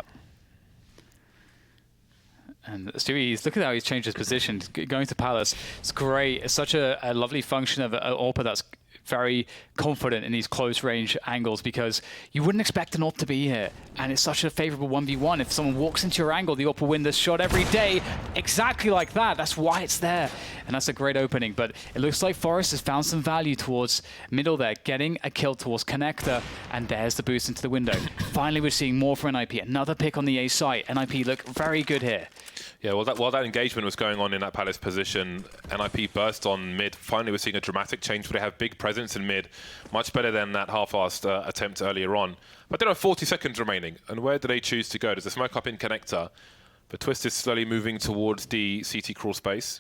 Speaker 5: And Stewie, look at how he's changed his position. Going to Palace, it's great. It's such a lovely function of an AWP that's very confident in these close range angles, because you wouldn't expect an AWP to be here. And it's such a favorable 1v1. If someone walks into your angle, the AWP will win this shot every day. Exactly like that. That's why it's there. And that's a great opening. But it looks like Forest has found some value towards middle there, getting a kill towards Connector. And there's the boost into the window. Finally, we're seeing more from NiP. Another pick on the A site. NiP look very good here.
Speaker 6: Yeah, well, while that engagement was going on in that Palace position, NiP burst on mid. Finally, we're seeing a dramatic change where they have big presence in mid. Much better than that half-assed attempt earlier on. But there are 40 seconds remaining. And where do they choose to go? There's a smoke up in Connector. The Twist is slowly moving towards the CT crawl space.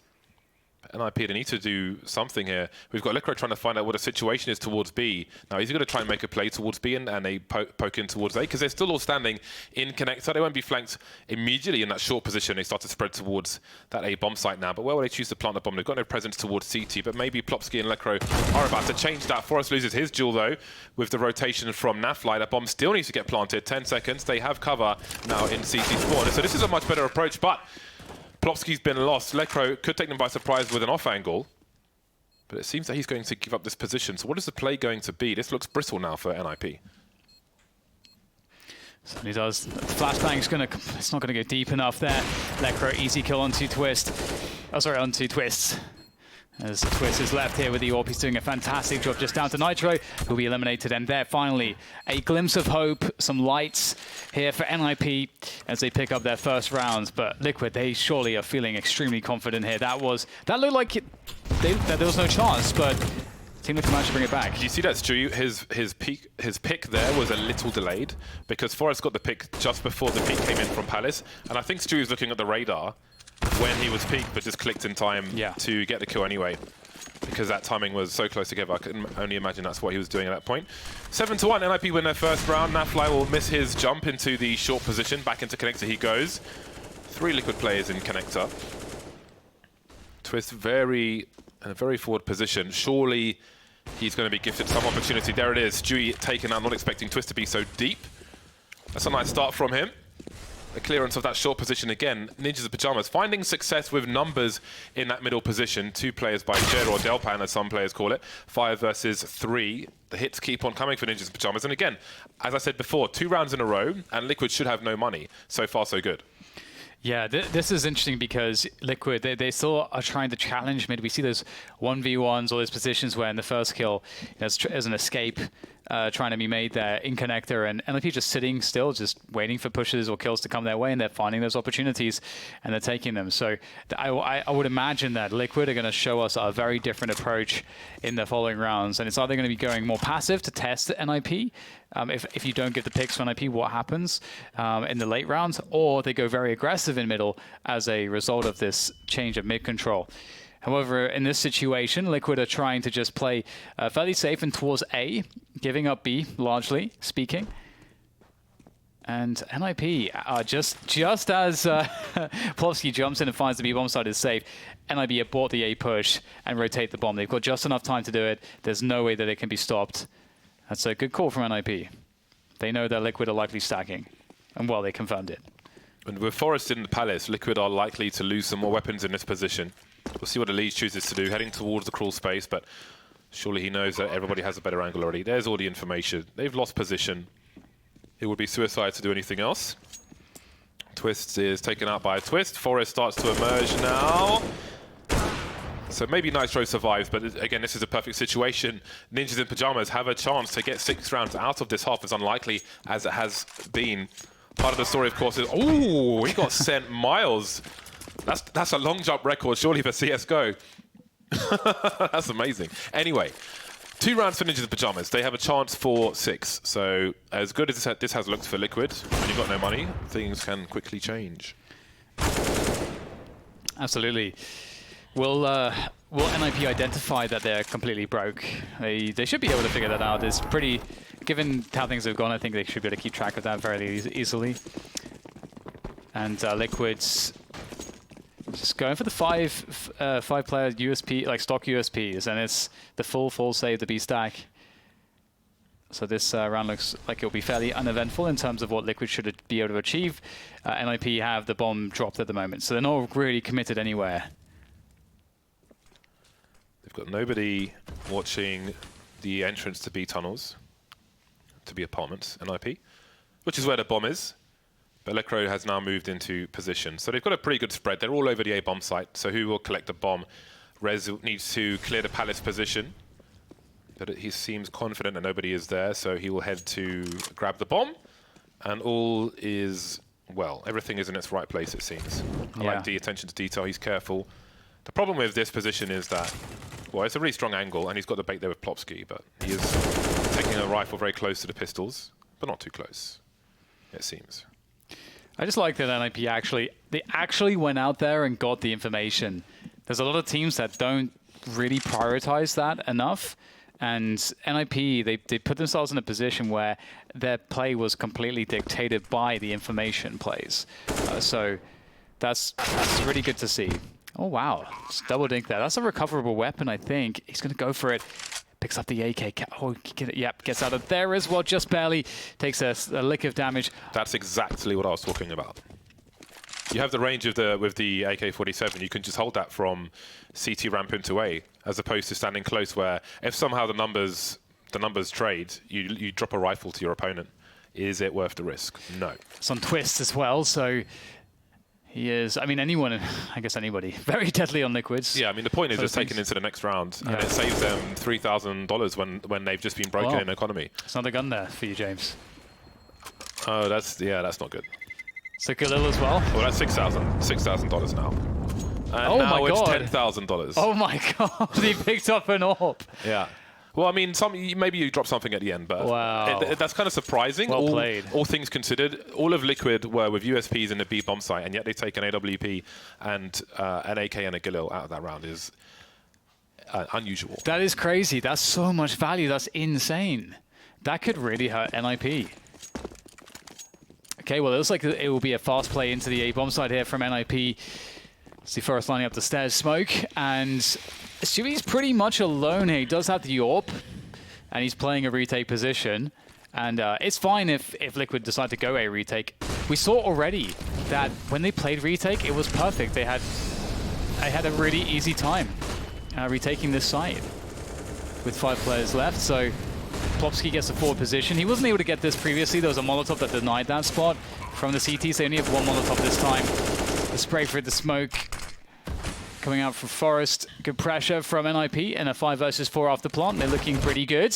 Speaker 6: NiP, they need to do something here. We've got Lecro trying to find out what the situation is towards B. Now, is he going to try and make a play towards B and they poke in towards A? Because they're still all standing in connector. They won't be flanked immediately in that short position. They start to spread towards that A bomb site now. But where will they choose to plant the bomb? They've got no presence towards CT, but maybe Plopsky and Lecro are about to change that. Forest loses his duel, though, with the rotation from Nafly. That bomb still needs to get planted. 10 seconds. They have cover now in CT spawn. So this is a much better approach, but Plopsky's been lost. Lecro could take them by surprise with an off angle, but it seems that he's going to give up this position. So what is the play going to be? This looks brittle now for NiP.
Speaker 5: Certainly does. Flashbang's it's not gonna go deep enough there. Lecro easy kill onto Twist. Oh, sorry, onto Twists. As Twist is left here with the AWP, he's doing a fantastic job just down to Nitro, who'll be eliminated. And there, finally, a glimpse of hope, some lights here for NiP as they pick up their first rounds. But Liquid, they surely are feeling extremely confident here. That looked like that there was no chance, but Team Liquid managed to bring it back.
Speaker 6: Did you see that, Stu? His pick there was a little delayed because Forrest got the pick just before the peek came in from Palace. And I think Stu was looking at the radar when he was peaked, but just clicked in time to get the kill anyway, because that timing was so close together. I can only imagine that's what he was doing at that point. 7-1, NiP win their first round. Nafly will miss his jump into the short position. Back into connector he goes. 3 Liquid players in connector. Twist in a very forward position. Surely he's going to be gifted some opportunity. There it is. Stewie taken out, not expecting Twist to be so deep. That's a nice start from him. The clearance of that short position again. Ninjas of Pyjamas finding success with numbers in that middle position. 2 players by Jer or Delpan, as some players call it. 5 versus 3. The hits keep on coming for Ninjas of Pyjamas. And again, as I said before, 2 rounds in a row, and Liquid should have no money. So far, so good.
Speaker 5: Yeah, this is interesting because Liquid, they still are trying to challenge mid. We see those 1v1s, all those positions where in the first kill, there's an escape trying to be made there in connector, and NiP just sitting still, just waiting for pushes or kills to come their way, and they're finding those opportunities and they're taking them. So I would imagine that Liquid are going to show us a very different approach in the following rounds, and it's either going to be going more passive to test NiP. If you don't give the picks for NiP, what happens in the late rounds, or they go very aggressive in middle as a result of this change of mid control. However, in this situation, Liquid are trying to just play fairly safe and towards A, giving up B, largely speaking. And NiP, just as Plopsky jumps in and finds the B bomb site is safe, NiP abort the A push and rotate the bomb. They've got just enough time to do it. There's no way that it can be stopped. That's a good call from NiP. They know that Liquid are likely stacking. And well, they confirmed it.
Speaker 6: And with Forest in the Palace, Liquid are likely to lose some more weapons in this position. We'll see what the lead chooses to do, heading towards the crawl space, but surely he knows that everybody has a better angle already. There's all the information. They've lost position. It would be suicide to do anything else. Twist is taken out by a Twist. Forest starts to emerge now. So maybe Nitro survives, but again, this is a perfect situation. Ninjas in Pyjamas have a chance to get 6 rounds out of this half, as unlikely as it has been. Part of the story, of course, is... Ooh, he got sent miles. That's a long jump record, surely, for CSGO. That's amazing. Anyway, 2 rounds for Ninjas in Pyjamas. They have a chance for 6. So as good as this has looked for Liquid, when you've got no money, things can quickly change.
Speaker 5: Absolutely. Will NiP identify that they're completely broke? They should be able to figure that out. It's pretty, given how things have gone, I think they should be able to keep track of that very easily. And Liquid's just going for the 5-player USP, like stock USPs, and it's the full save, the B stack. So this round looks like it'll be fairly uneventful in terms of what Liquid should be able to achieve. NiP have the bomb dropped at the moment, so they're not really committed anywhere.
Speaker 6: They've got nobody watching the entrance to B tunnels, to B apartments, NiP, which is where the bomb is. But Lecro has now moved into position. So they've got a pretty good spread. They're all over the A bomb site. So who will collect the bomb? Rez needs to clear the Palace position. But he seems confident that nobody is there. So he will head to grab the bomb. And all is well. Everything is in its right place, it seems. I like the attention to detail. He's careful. The problem with this position is that, well, it's a really strong angle. And he's got the bait there with Plopsky. But he is taking a rifle very close to the pistols. But not too close, it seems.
Speaker 5: I just like that NiP actually went out there and got the information there's a lot of teams that don't really prioritize that enough. And NiP, they put themselves in a position where their play was completely dictated by the information plays. So that's really good to see. Oh, wow. Just double dink there. That's a recoverable weapon, I think. He's going to go for it. Picks up the AK. Oh, yep, gets out of there as well. Just barely takes a lick of damage.
Speaker 6: That's exactly what I was talking about. You have the range of with the AK-47. You can just hold that from CT ramp into A, as opposed to standing close, where if somehow the numbers trade, you drop a rifle to your opponent. Is it worth the risk? No.
Speaker 5: It's on twist as well, so he is. I mean, anyone, I guess anybody, very deadly on liquids.
Speaker 6: Yeah, I mean, the point is just taking into the next round, and it saves them $3,000 when they've just been broken in economy.
Speaker 5: It's another gun there for you, James.
Speaker 6: Oh, that's not good.
Speaker 5: So Galil as well.
Speaker 6: Well, that's $6,000 now. And now it's $10,000.
Speaker 5: Oh my God! He picked up an AWP.
Speaker 6: Yeah. Well, I mean, maybe you drop something at the end, but that's kind of surprising.
Speaker 5: Well played.
Speaker 6: All things considered, all of Liquid were with USPs in the B bomb site, and yet they take an AWP and an AK and a Galil out of that round is unusual.
Speaker 5: That is crazy. That's so much value. That's insane. That could really hurt NiP. Okay, well, it looks like it will be a fast play into the A bomb side here from NiP. See Forrest lining up the stairs, smoke, and Stewie's pretty much alone here. He does have the AWP, and he's playing a retake position. And it's fine if Liquid decide to go a retake. We saw already that when they played retake, it was perfect. They had a really easy time retaking this site with 5 players left. So Plopsky gets the forward position. He wasn't able to get this previously. There was a Molotov that denied that spot from the CTs. They only have 1 Molotov this time. The spray for the smoke coming out from Forrest. Good pressure from NiP in a 5 versus 4 after plant. They're looking pretty good.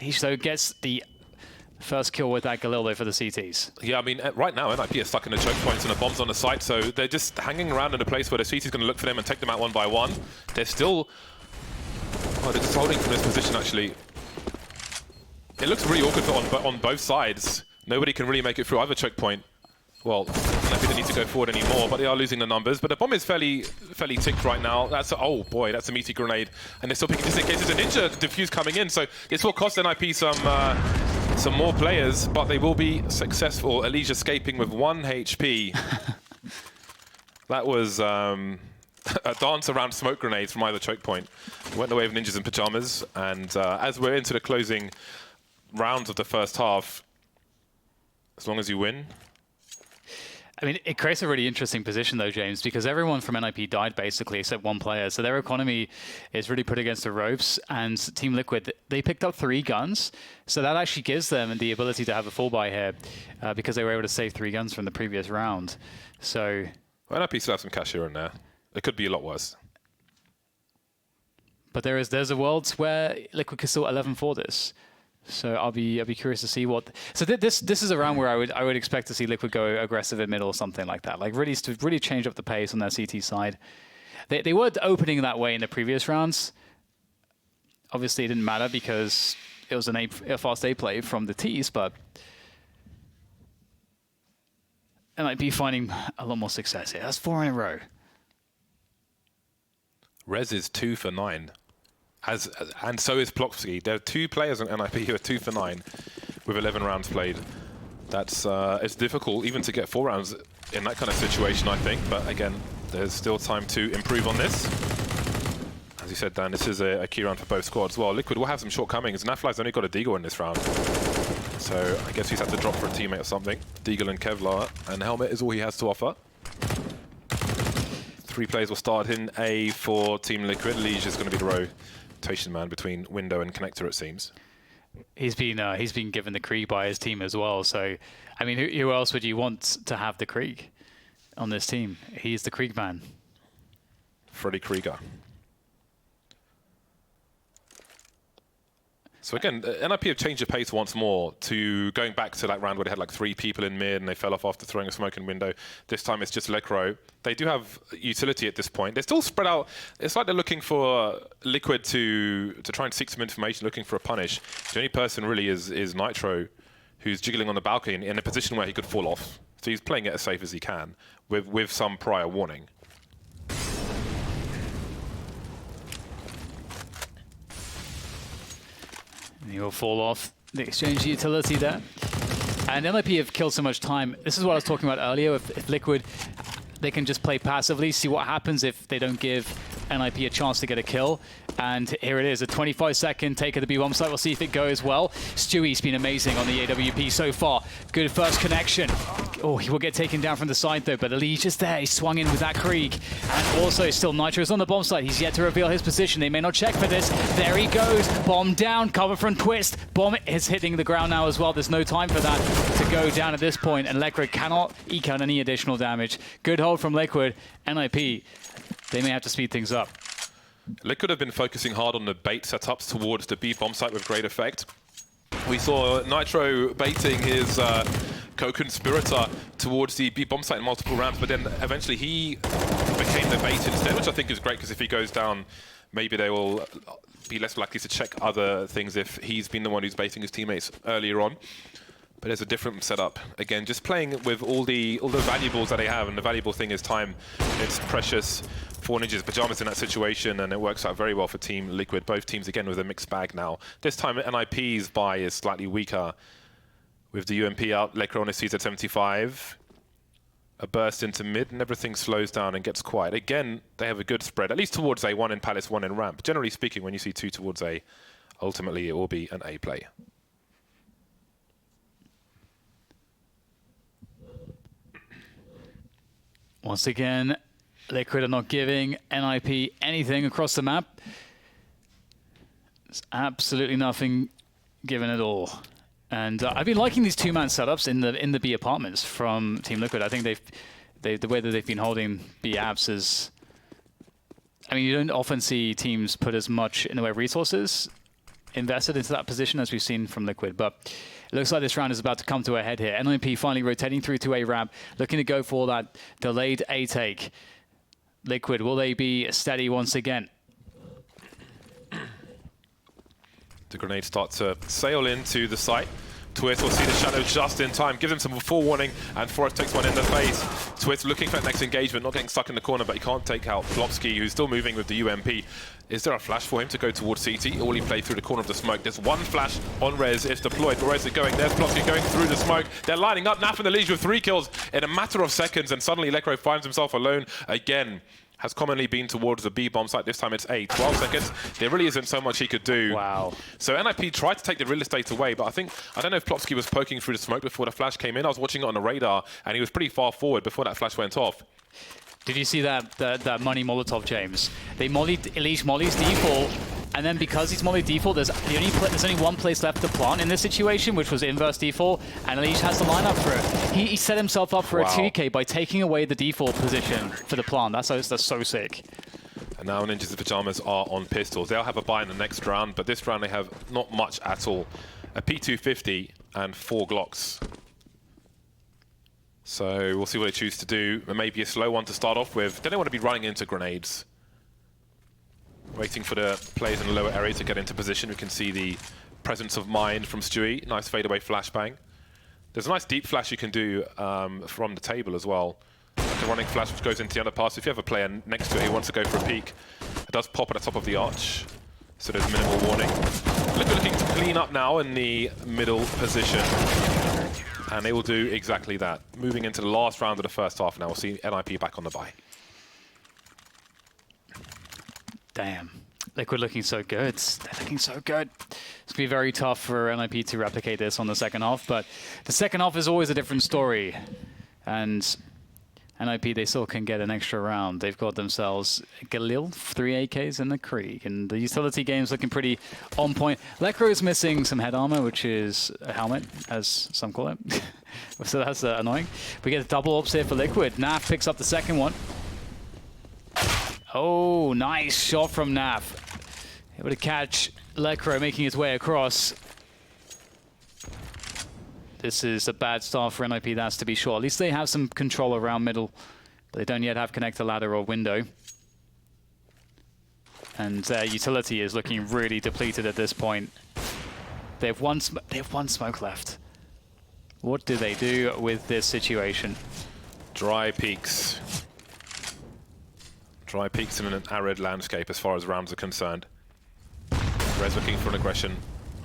Speaker 5: Leash, though, gets the first kill with that Galil for the CTs.
Speaker 6: Yeah, I mean, right now, NiP are stuck in the choke points and the bombs on the site, so they're just hanging around in a place where the CT's going to look for them and take them out one by one. They're still... Oh, they're just holding from this position, actually. It looks really awkward on both sides. Nobody can really make it through either choke point. Well, I don't think they need to go forward anymore, but they are losing the numbers. But the bomb is fairly ticked right now. Oh boy, that's a meaty grenade. And they're still picking just in case there's a ninja defuse coming in. So this will cost NiP some more players, but they will be successful. Elige escaping with 1 HP. That was a dance around smoke grenades from either choke point. Went away with ninjas in pajamas. And as we're into the closing rounds of the first half, as long as you win.
Speaker 5: I mean, it creates a really interesting position, though, James, because everyone from NiP died, basically, except 1 player. So their economy is really put against the ropes. And Team Liquid, they picked up 3 guns. So that actually gives them the ability to have a full buy here because they were able to save 3 guns from the previous round. So...
Speaker 6: Well, NiP still have some cash here and there. It could be a lot worse.
Speaker 5: But there's a world where Liquid can still 11-4 this. So I'll be curious to see what. So this is a round where I would expect to see Liquid go aggressive in middle or something like that. Like really change up the pace on their CT side. They were opening that way in the previous rounds. Obviously, it didn't matter because it was a fast A play from the T's, but it might be finding a lot more success here. That's 4 in a row.
Speaker 6: Rez is 2 for 9. And so is Plopsky. There are 2 players on NiP who are 2 for 9 with 11 rounds played. That's it's difficult even to get 4 rounds in that kind of situation, I think. But again, there's still time to improve on this. As you said, Dan, this is a key round for both squads. Well, Liquid will have some shortcomings. Nafly's only got a Deagle in this round. So I guess he's had to drop for a teammate or something. Deagle and Kevlar, and Helmet is all he has to offer. 3 players will start in A for Team Liquid. Elige is going to be the rotation man between window and connector, it seems.
Speaker 5: He's been given the Krieg by his team as well. So, I mean, who else would you want to have the Krieg on this team? He's the Krieg man.
Speaker 6: Freddy Krieger. So again, NiP have changed the pace once more to going back to that round where they had like 3 people in mid and they fell off after throwing a smoke in window. This time it's just Lecro. They do have utility at this point. They're still spread out. It's like they're looking for Liquid to try and seek some information, looking for a punish. The only person really is Nitro, who's jiggling on the balcony in a position where he could fall off. So he's playing it as safe as he can with some prior warning.
Speaker 5: And he will fall off the exchange utility there. And NiP have killed so much time. This is what I was talking about earlier. If Liquid, they can just play passively, see what happens if they don't give NiP a chance to get a kill. And here it is, a 25-second take of the B-bomb site. We'll see if it goes well. Stewie's been amazing on the AWP so far. Good first connection. Oh, he will get taken down from the side though, but Eli's just there. He swung in with that Krieg. And also still Nitro's on the bomb site. He's yet to reveal his position. They may not check for this. There he goes. Bomb down, cover from Twist. Bomb is hitting the ground now as well. There's no time for that to go down at this point, and Liquid cannot eke out any additional damage. Good hold from Liquid. NiP, they may have to speed things up.
Speaker 6: Liquid have been focusing hard on the bait setups towards the B bomb site with great effect. We saw Nitro baiting his co-conspirator towards the B bomb site in multiple rounds, but then eventually he became the bait instead, which I think is great because if he goes down, maybe they will be less likely to check other things if he's been the one who's baiting his teammates earlier on. But there's a different setup. Again, just playing with all the valuables that they have, and the valuable thing is time. It's precious. 4 ninjas, Pyjamas in that situation, and it works out very well for Team Liquid. Both teams, again, with a mixed bag now. This time, NiP's buy is slightly weaker. With the UMP out, Lecrona sees at 75. A burst into mid, and everything slows down and gets quiet. Again, they have a good spread, at least towards A, 1 in Palace, 1 in Ramp. Generally speaking, when you see 2 towards A, ultimately it will be an A play.
Speaker 5: Once again, Liquid are not giving NiP anything across the map. There's absolutely nothing given at all. And I've been liking these 2-man setups in the B apartments from Team Liquid. I think the way that they've been holding B apps is, I mean, you don't often see teams put as much in the way of resources invested into that position as we've seen from Liquid, but it looks like this round is about to come to a head here. NiP finally rotating through to A ramp, looking to go for that delayed A take. Liquid, will they be steady once again?
Speaker 6: The grenades start to sail into the site. Twist will see the shadow just in time, gives him some forewarning, and Forrest takes one in the face. Twist looking for that next engagement, not getting stuck in the corner, but he can't take out Plopsky, who's still moving with the UMP. Is there a flash for him to go towards CT, or will he play through the corner of the smoke? There's one flash on Rez, it's deployed, but where's it going? There's Plopsky going through the smoke. They're lining up, NAF in the lead with 3 kills in a matter of seconds, and suddenly Lecro finds himself alone again. Has commonly been towards the B bomb site. This time it's A. 12 seconds. There really isn't so much he could do.
Speaker 5: Wow.
Speaker 6: So NiP tried to take the real estate away, but I don't know if Plopsky was poking through the smoke before the flash came in. I was watching it on the radar, and he was pretty far forward before that flash went off.
Speaker 5: Did you see that money Molotov, James? They mollied Elise Molly's default, and then because he's molly default, there's only one place left to plant in this situation, which was inverse default, and Elise has the lineup for it. He set himself up for a 2K by taking away the default position for the plant. That's so sick.
Speaker 6: And now Ninjas and Pyjamas are on pistols. They'll have a buy in the next round, but this round they have not much at all. A P250 and 4 Glocks. So we'll see what they choose to do. Maybe a slow one to start off with. They don't want to be running into grenades. Waiting for the players in the lower area to get into position. We can see the presence of mind from Stewie. Nice fadeaway flashbang. There's a nice deep flash you can do from the table as well. Like a running flash which goes into the underpass. If you have a player next to it who wants to go for a peek, it does pop at the top of the arch. So there's minimal warning. Looking to clean up now in the middle position. And they will do exactly that. Moving into the last round of the first half now. We'll see NiP back on the bye.
Speaker 5: Damn. Liquid looking so good. They're looking so good. It's going to be very tough for NiP to replicate this on the second half, but the second half is always a different story. And NiP, they still can get an extra round. They've got themselves Galil, 3 AKs, and the Krieg. And the utility game's looking pretty on point. Lecro is missing some head armor, which is a helmet, as some call it. So that's annoying. We get a double ops here for Liquid. NAF picks up the second one. Oh, nice shot from NAF. Able to catch Lecro making his way across. This is a bad start for NiP, that's to be sure. At least they have some control around middle, but they don't yet have connector ladder or window. And their utility is looking really depleted at this point. They have one smoke left. What do they do with this situation?
Speaker 6: Dry peaks. Dry peaks in an arid landscape as far as rounds are concerned. Rez looking for an aggression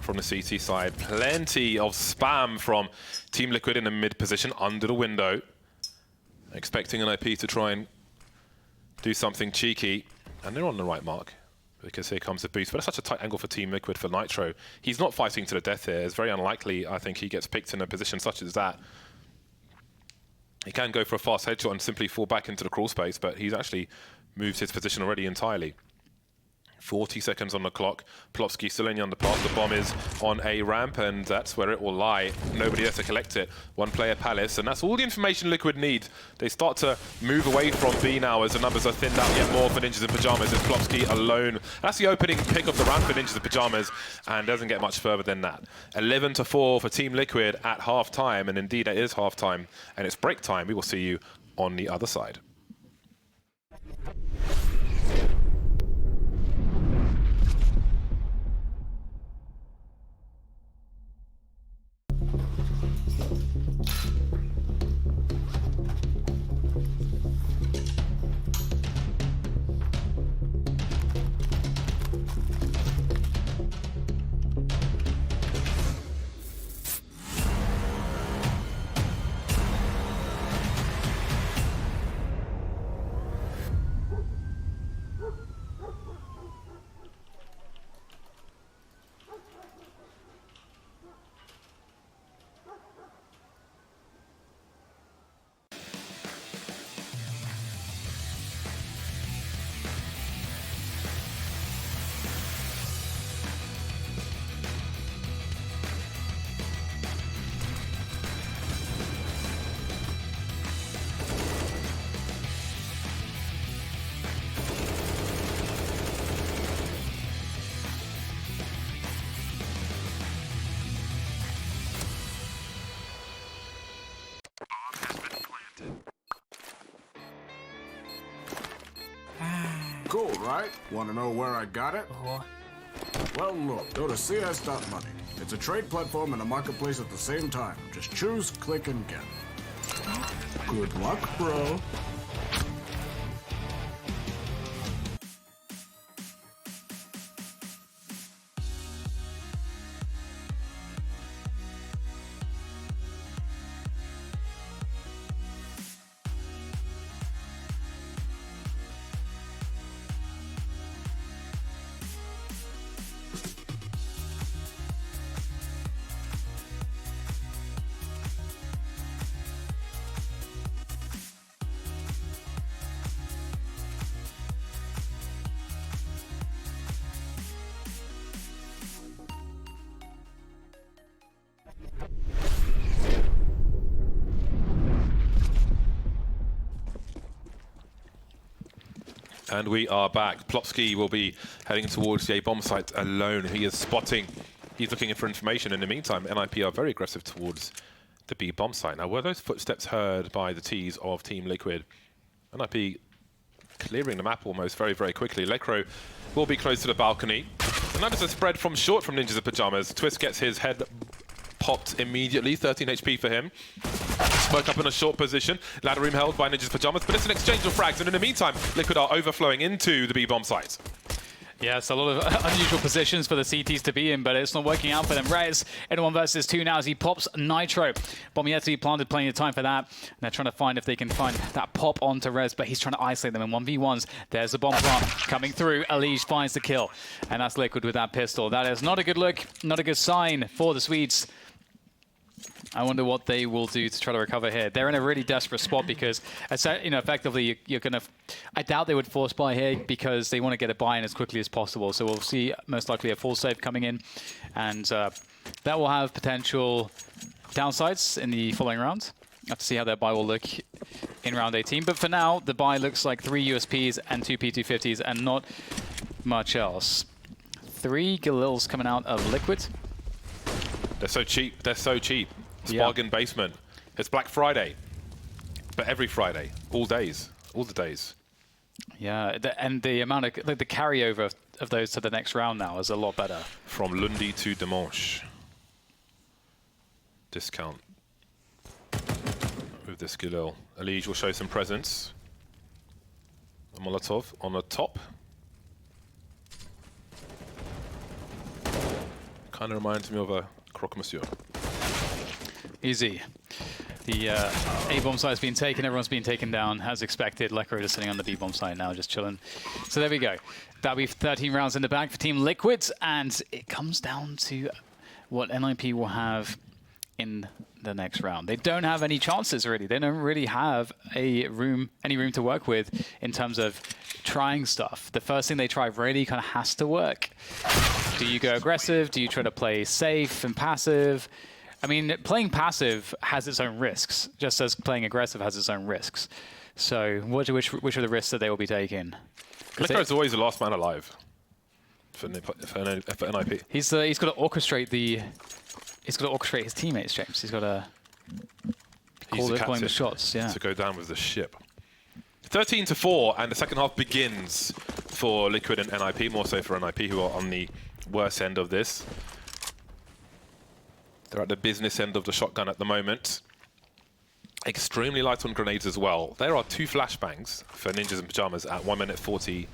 Speaker 6: from the CT side. Plenty of spam from Team Liquid in the mid position under the window. Expecting NiP to try and do something cheeky. And they're on the right mark, because here comes the boost. But it's such a tight angle for Team Liquid for Nitro. He's not fighting to the death here. It's very unlikely, I think, he gets picked in a position such as that. He can go for a fast headshot and simply fall back into the crawl space, but he's actually moved his position already entirely. 40 seconds on the clock. Plopsky still in the underpass. The bomb is on a ramp, and that's where it will lie. Nobody there to collect it. One player Palace, and that's all the information Liquid need. They start to move away from B now as the numbers are thinned out yet more for Ninjas in Pyjamas. It's Plopsky alone. That's the opening pick of the round for Ninjas in Pyjamas, and doesn't get much further than that. 11-4 for Team Liquid at half-time, and indeed it is half-time, and it's break time. We will see you on the other side.
Speaker 7: Cool, right? Want to know where I got it? Well, look, go to CS.money. It's a trade platform and a marketplace at the same time. Just choose, click, and get. Good luck, bro.
Speaker 6: And we are back. Plopsky will be heading towards the A bomb site alone. He is spotting. He's looking for information. In the meantime, NiP are very aggressive towards the B bomb site. Now, were those footsteps heard by the Ts of Team Liquid? NiP clearing the map almost very, very quickly. Lekro will be close to the balcony. And that is a spread from short from Ninjas in Pyjamas. Twist gets his head popped immediately. 13 HP for him. Smoke up in a short position. Ladder room held by Ninjas Pyjamas, but it's an exchange of frags. And in the meantime, Liquid are overflowing into the B-bomb site.
Speaker 5: Yeah, it's a lot of unusual positions for the CTs to be in, but it's not working out for them. Rez in 1 versus 2 now as he pops Nitro. Bomb yet to be planted, plenty of time for that. And they're trying to find if they can find that pop onto Rez, but he's trying to isolate them in 1v1s. There's the bomb plant coming through. Elige finds the kill, and that's Liquid with that pistol. That is not a good look, not a good sign for the Swedes. I wonder what they will do to try to recover here. They're in a really desperate spot because, effectively, you're going to... I doubt they would force buy here because they want to get a buy-in as quickly as possible. So we'll see most likely a full save coming in. And that will have potential downsides in the following round. Have to see how their buy will look in round 18. But for now, the buy looks like 3 USPs and 2 P250s and not much else. 3 Galils coming out of Liquid.
Speaker 6: They're so cheap. They're so cheap. It's
Speaker 5: Yeah.
Speaker 6: bargain basement. It's Black Friday, but every Friday, all days, all the days.
Speaker 5: Yeah, and the amount of the carryover of those to the next round now is a lot better.
Speaker 6: From Lundi to Dimanche. Discount with this Galil. Elige will show some presence. A Molotov on the top. Kind of reminds me of a croque monsieur.
Speaker 5: Easy. The A-bomb site's been taken, everyone's been taken down as expected. Lekro is sitting on the B-bomb site now, just chilling. So there we go. That'll be 13 rounds in the bag for Team Liquid, and it comes down to what NiP will have in the next round. They don't have any chances, really. They don't really have any room to work with in terms of trying stuff. The first thing they try really kind of has to work. Do you go aggressive? Do you try to play safe and passive? I mean, playing passive has its own risks, just as playing aggressive has its own risks. So which are the risks that they will be taking?
Speaker 6: Lekro is always the last man alive for NiP.
Speaker 5: He's got to orchestrate his teammates, James. He's got to calling the shots. Yeah.
Speaker 6: To go down with the ship. 13-4, and the second half begins for Liquid and NiP, more so for NiP, who are on the worst end of this. They're at the business end of the shotgun at the moment. Extremely light on grenades as well. There are 2 flashbangs for Ninjas in Pyjamas at 1 minute 40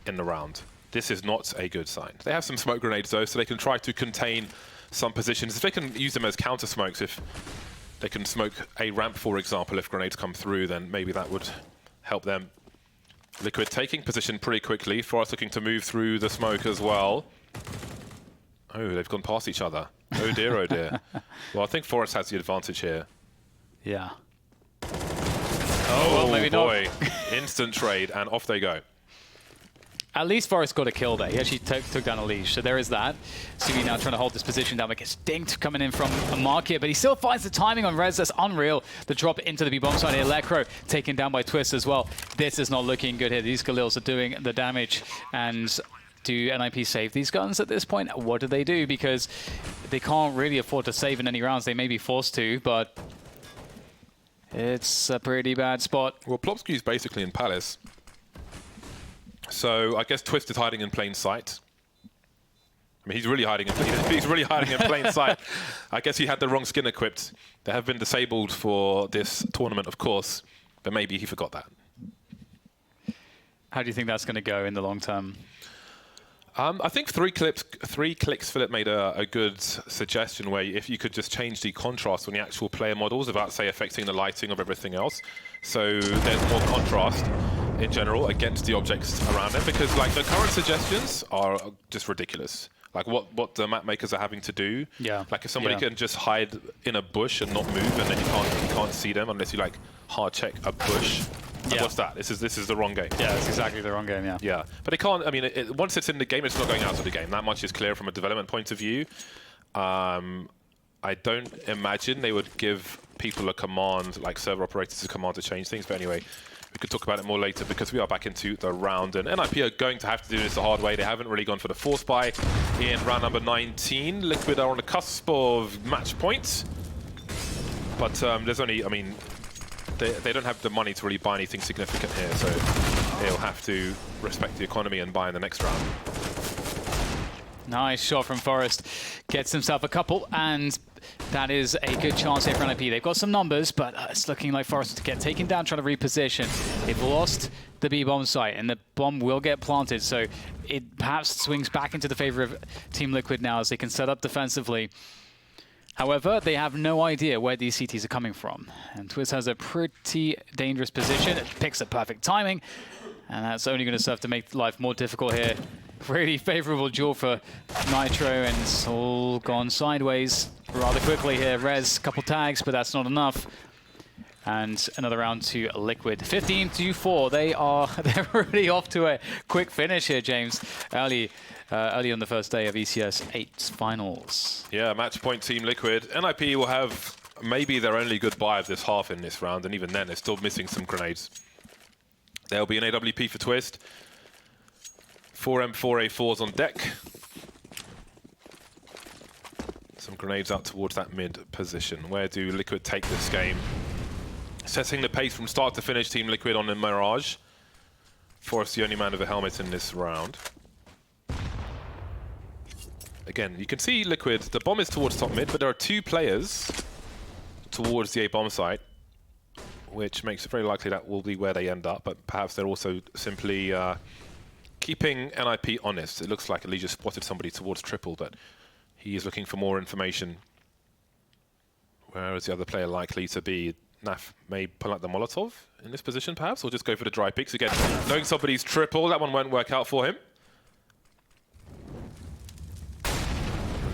Speaker 6: in the round. This is not a good sign. They have some smoke grenades though, so they can try to contain some positions. If they can use them as counter smokes, if they can smoke a ramp, for example, if grenades come through, then maybe that would help them. Liquid taking position pretty quickly. Forest looking to move through the smoke as well. Oh, they've gone past each other. Oh dear, oh dear. Well, I think Forest has the advantage here.
Speaker 5: Yeah.
Speaker 6: Oh, well, maybe boy. Instant trade, and off they go.
Speaker 5: At least Forest got a kill there. He actually took down a leash, so there is that. Sumi now trying to hold this position down, but gets dinked coming in from a market, but he still finds the timing on Rez. That's unreal. The drop into the B-bomb side here. Lekro taken down by Twist as well. This is not looking good here. These Galils are doing the damage, and do NiP save these guns at this point? What do they do? Because they can't really afford to save in any rounds. They may be forced to, but it's a pretty bad spot.
Speaker 6: Well, Plopsky's basically in Palace. So I guess Twist is hiding in plain sight. I mean, he's really hiding in plain sight. I guess he had the wrong skin equipped. They have been disabled for this tournament, of course, but maybe he forgot that.
Speaker 5: How do you think that's going to go in the long term?
Speaker 6: I think three clicks Philip made a good suggestion where if you could just change the contrast on the actual player models without, say, affecting the lighting of everything else. So there's more contrast in general against the objects around it, because like the current suggestions are just ridiculous. Like what the map makers are having to do.
Speaker 5: Yeah.
Speaker 6: Like if somebody can just hide in a bush and not move, and then you can't see them unless you like hard check a bush. Yeah. What's that? This is the wrong game.
Speaker 5: Yeah, it's exactly the wrong game, yeah.
Speaker 6: Yeah, but it can't, I mean, once it's in the game, it's not going out of the game. That much is clear from a development point of view. I don't imagine they would give people a command, like server operators a command to change things. But anyway, we could talk about it more later because we are back into the round. And NiP are going to have to do this the hard way. They haven't really gone for the force buy in round number 19. Liquid are on the cusp of match points. But there's only, I mean, they don't have the money to really buy anything significant here, so they'll have to respect the economy and buy in the next round.
Speaker 5: Nice shot from Forest. Gets himself a couple, and that is a good chance here for NiP. They've got some numbers, but it's looking like Forest to get taken down, trying to reposition. They've lost the B-bomb site, and the bomb will get planted, so it perhaps swings back into the favor of Team Liquid now as they can set up defensively. However, they have no idea where these CTs are coming from. And Twist has a pretty dangerous position. It picks the perfect timing. And that's only going to serve to make life more difficult here. Really favorable duel for Nitro, and it's all gone sideways rather quickly here. Rez, couple tags, but that's not enough. And another round to Liquid. 15-4. They're already off to a quick finish here, James. Early on the first day of ECS 8's finals.
Speaker 6: Yeah, match point Team Liquid. NiP will have maybe their only good buy of this half in this round, and even then they're still missing some grenades. There'll be an AWP for Twist. 4 M4A4s on deck. Some grenades out towards that mid position. Where do Liquid take this game? Setting the pace from start to finish, Team Liquid on the Mirage. Forrest the only man with a helmet in this round. Again, you can see Liquid, the bomb is towards top mid, but there are 2 players towards the A bomb site, which makes it very likely that will be where they end up, but perhaps they're also simply keeping NiP honest. It looks like Elijah spotted somebody towards triple, but he is looking for more information. Where is the other player likely to be? Naf may pull out the Molotov in this position, perhaps, or just go for the dry picks again. Knowing somebody's triple, that one won't work out for him.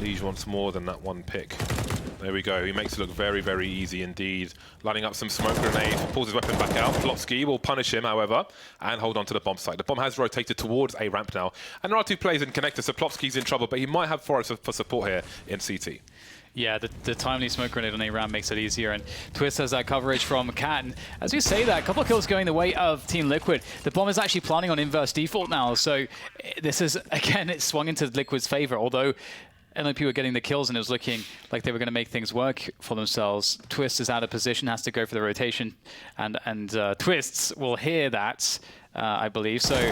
Speaker 6: Liege wants more than that one pick. There we go. He makes it look very, very easy indeed. Lining up some smoke grenade, pulls his weapon back out. Plopsky will punish him, however, and hold on to the bomb site. The bomb has rotated towards a ramp now, and there are 2 players in connector, so Plopsky's in trouble, but he might have Forest for support here in CT.
Speaker 5: Yeah, the timely smoke grenade on A-Ram makes it easier, and Twist has that coverage from Cat. And as we say that, a couple of kills going the way of Team Liquid. The bomb is actually planning on inverse default now, so this is, again, it's swung into Liquid's favor, although NiP were getting the kills and it was looking like they were going to make things work for themselves. Twist is out of position, has to go for the rotation, and Twists will hear that, I believe. So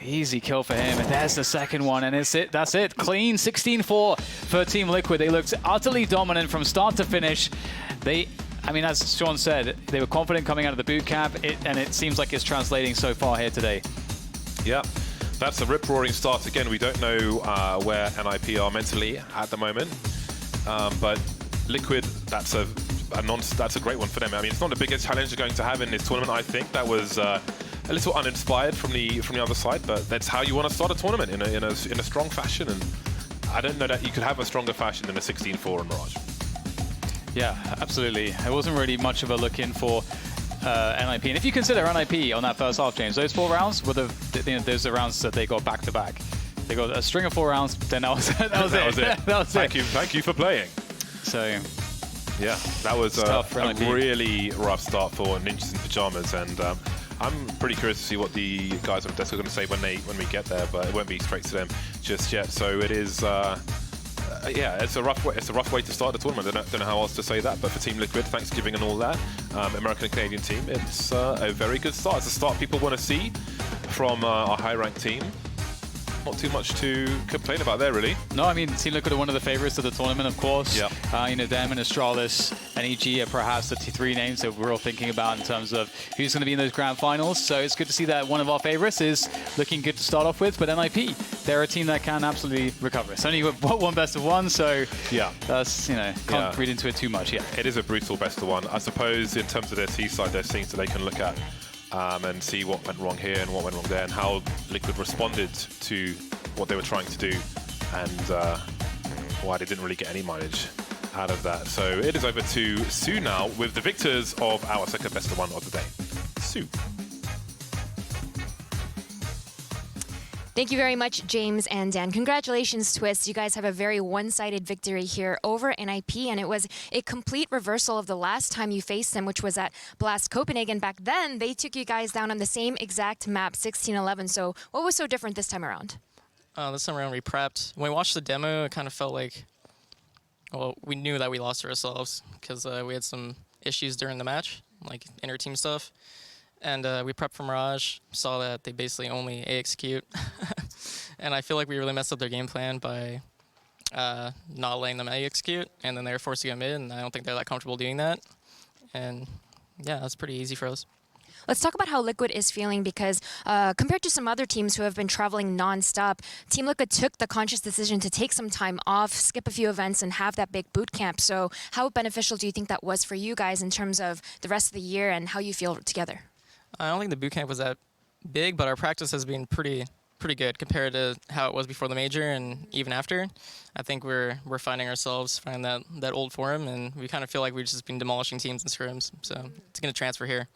Speaker 5: easy kill for him, and there's the second one, and it's it. That's it. Clean 16-4 for Team Liquid. They looked utterly dominant from start to finish. I mean, as Sean said, they were confident coming out of the boot camp, and it seems like it's translating so far here today.
Speaker 6: Yeah, that's a rip-roaring start. Again, we don't know where NiP are mentally at the moment, but Liquid, that's a great one for them. I mean, it's not the biggest challenge they're going to have in this tournament. I think that was a little uninspired from the other side, but that's how you want to start a tournament, in a strong fashion. And I don't know that you could have a stronger fashion than a 16-4 in Mirage.
Speaker 5: Yeah, absolutely. It wasn't really much of a look in for NiP. And if you consider NiP on that first half, James, those 4 rounds were those the rounds that they got back to back. They got a string of 4 rounds, then that was it. That was it.
Speaker 6: Thank you for playing.
Speaker 5: So
Speaker 6: yeah, that was a really rough start for Ninjas in Pyjamas, and I'm pretty curious to see what the guys on the desk are going to say when we get there, but it won't be straight to them just yet. So it is, yeah, it's a rough way to start the tournament. I don't know how else to say that, but for Team Liquid, Thanksgiving and all that, American and Canadian team, it's a very good start. It's a start people want to see from our high-ranked team. Not too much to complain about there, really.
Speaker 5: No, I mean, Team Liquid are one of the favorites of the tournament, of course.
Speaker 6: Yeah.
Speaker 5: You know, them and Astralis and EG are perhaps the 3 names that we're all thinking about in terms of who's going to be in those grand finals. So it's good to see that one of our favorites is looking good to start off with. But NiP, they're a team that can absolutely recover. It's only one best of 1, so
Speaker 6: yeah,
Speaker 5: that's, you know, can't read into it too much. Yeah,
Speaker 6: it is a brutal best of 1. I suppose in terms of their C side, there's things that they can look at and see what went wrong here and what went wrong there, and how Liquid responded to what they were trying to do, and why they didn't really get any mileage out of that. So it is over to Sue now with the victors of our second best of 1 of the day. Sue.
Speaker 8: Thank you very much, James and Dan. Congratulations, Twist. You guys have a very one-sided victory here over NiP, and it was a complete reversal of the last time you faced them, which was at Blast Copenhagen. Back then, they took you guys down on the same exact map, 16-11. So what was so different this time around?
Speaker 9: This time around, we prepped. When we watched the demo, it kind of felt like, well, we knew that we lost ourselves because we had some issues during the match, like inter-team stuff. And we prepped for Mirage, saw that they basically only A-execute. And I feel like we really messed up their game plan by not letting them A-execute, and then they were forced to go mid, and I don't think they're that comfortable doing that. And yeah, that's pretty easy for us.
Speaker 8: Let's talk about how Liquid is feeling, because compared to some other teams who have been traveling non-stop, Team Liquid took the conscious decision to take some time off, skip a few events, and have that big boot camp. So how beneficial do you think that was for you guys in terms of the rest of the year and how you feel together?
Speaker 9: I don't think the boot camp was that big, but our practice has been pretty good compared to how it was before the major and even after. I think we're finding ourselves, finding that old form, and we kind of feel like we've just been demolishing teams and scrims. So it's going to transfer here.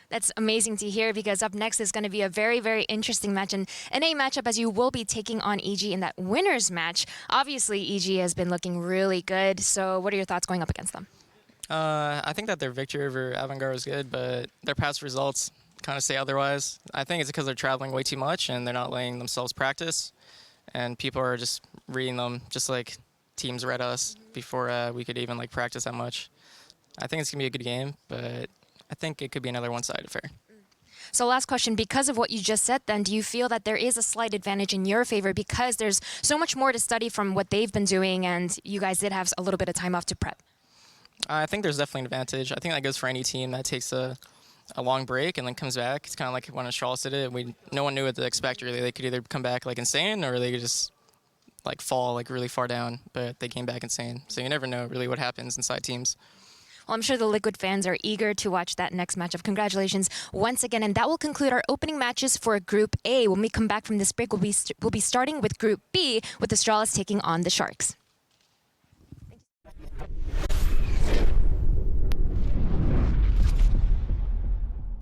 Speaker 8: That's amazing to hear, because up next is going to be a very, very interesting match, and a matchup as you will be taking on EG in that winners match. Obviously, EG has been looking really good, so what are your thoughts going up against them?
Speaker 9: I think that their victory over Avantgarde was good, but their past results kind of say otherwise. I think it's because they're traveling way too much and they're not letting themselves practice, and people are just reading them just like teams read us before we could even practice that much. I think it's going to be a good game, but I think it could be another one-sided affair.
Speaker 8: So last question, because of what you just said then, do you feel that there is a slight advantage in your favor because there's so much more to study from what they've been doing and you guys did have a little bit of time off to prep?
Speaker 9: I think there's definitely an advantage. I think that goes for any team that takes a long break and then comes back. It's kind of like when Astralis did it. No one knew what to expect, really. They could either come back insane, or they could just like fall like really far down, but they came back insane. So you never know really what happens inside teams.
Speaker 8: Well, I'm sure the Liquid fans are eager to watch that next matchup. Congratulations once again. And that will conclude our opening matches for Group A. When we come back from this break, we'll be starting with Group B with the Astralis taking on the Sharks.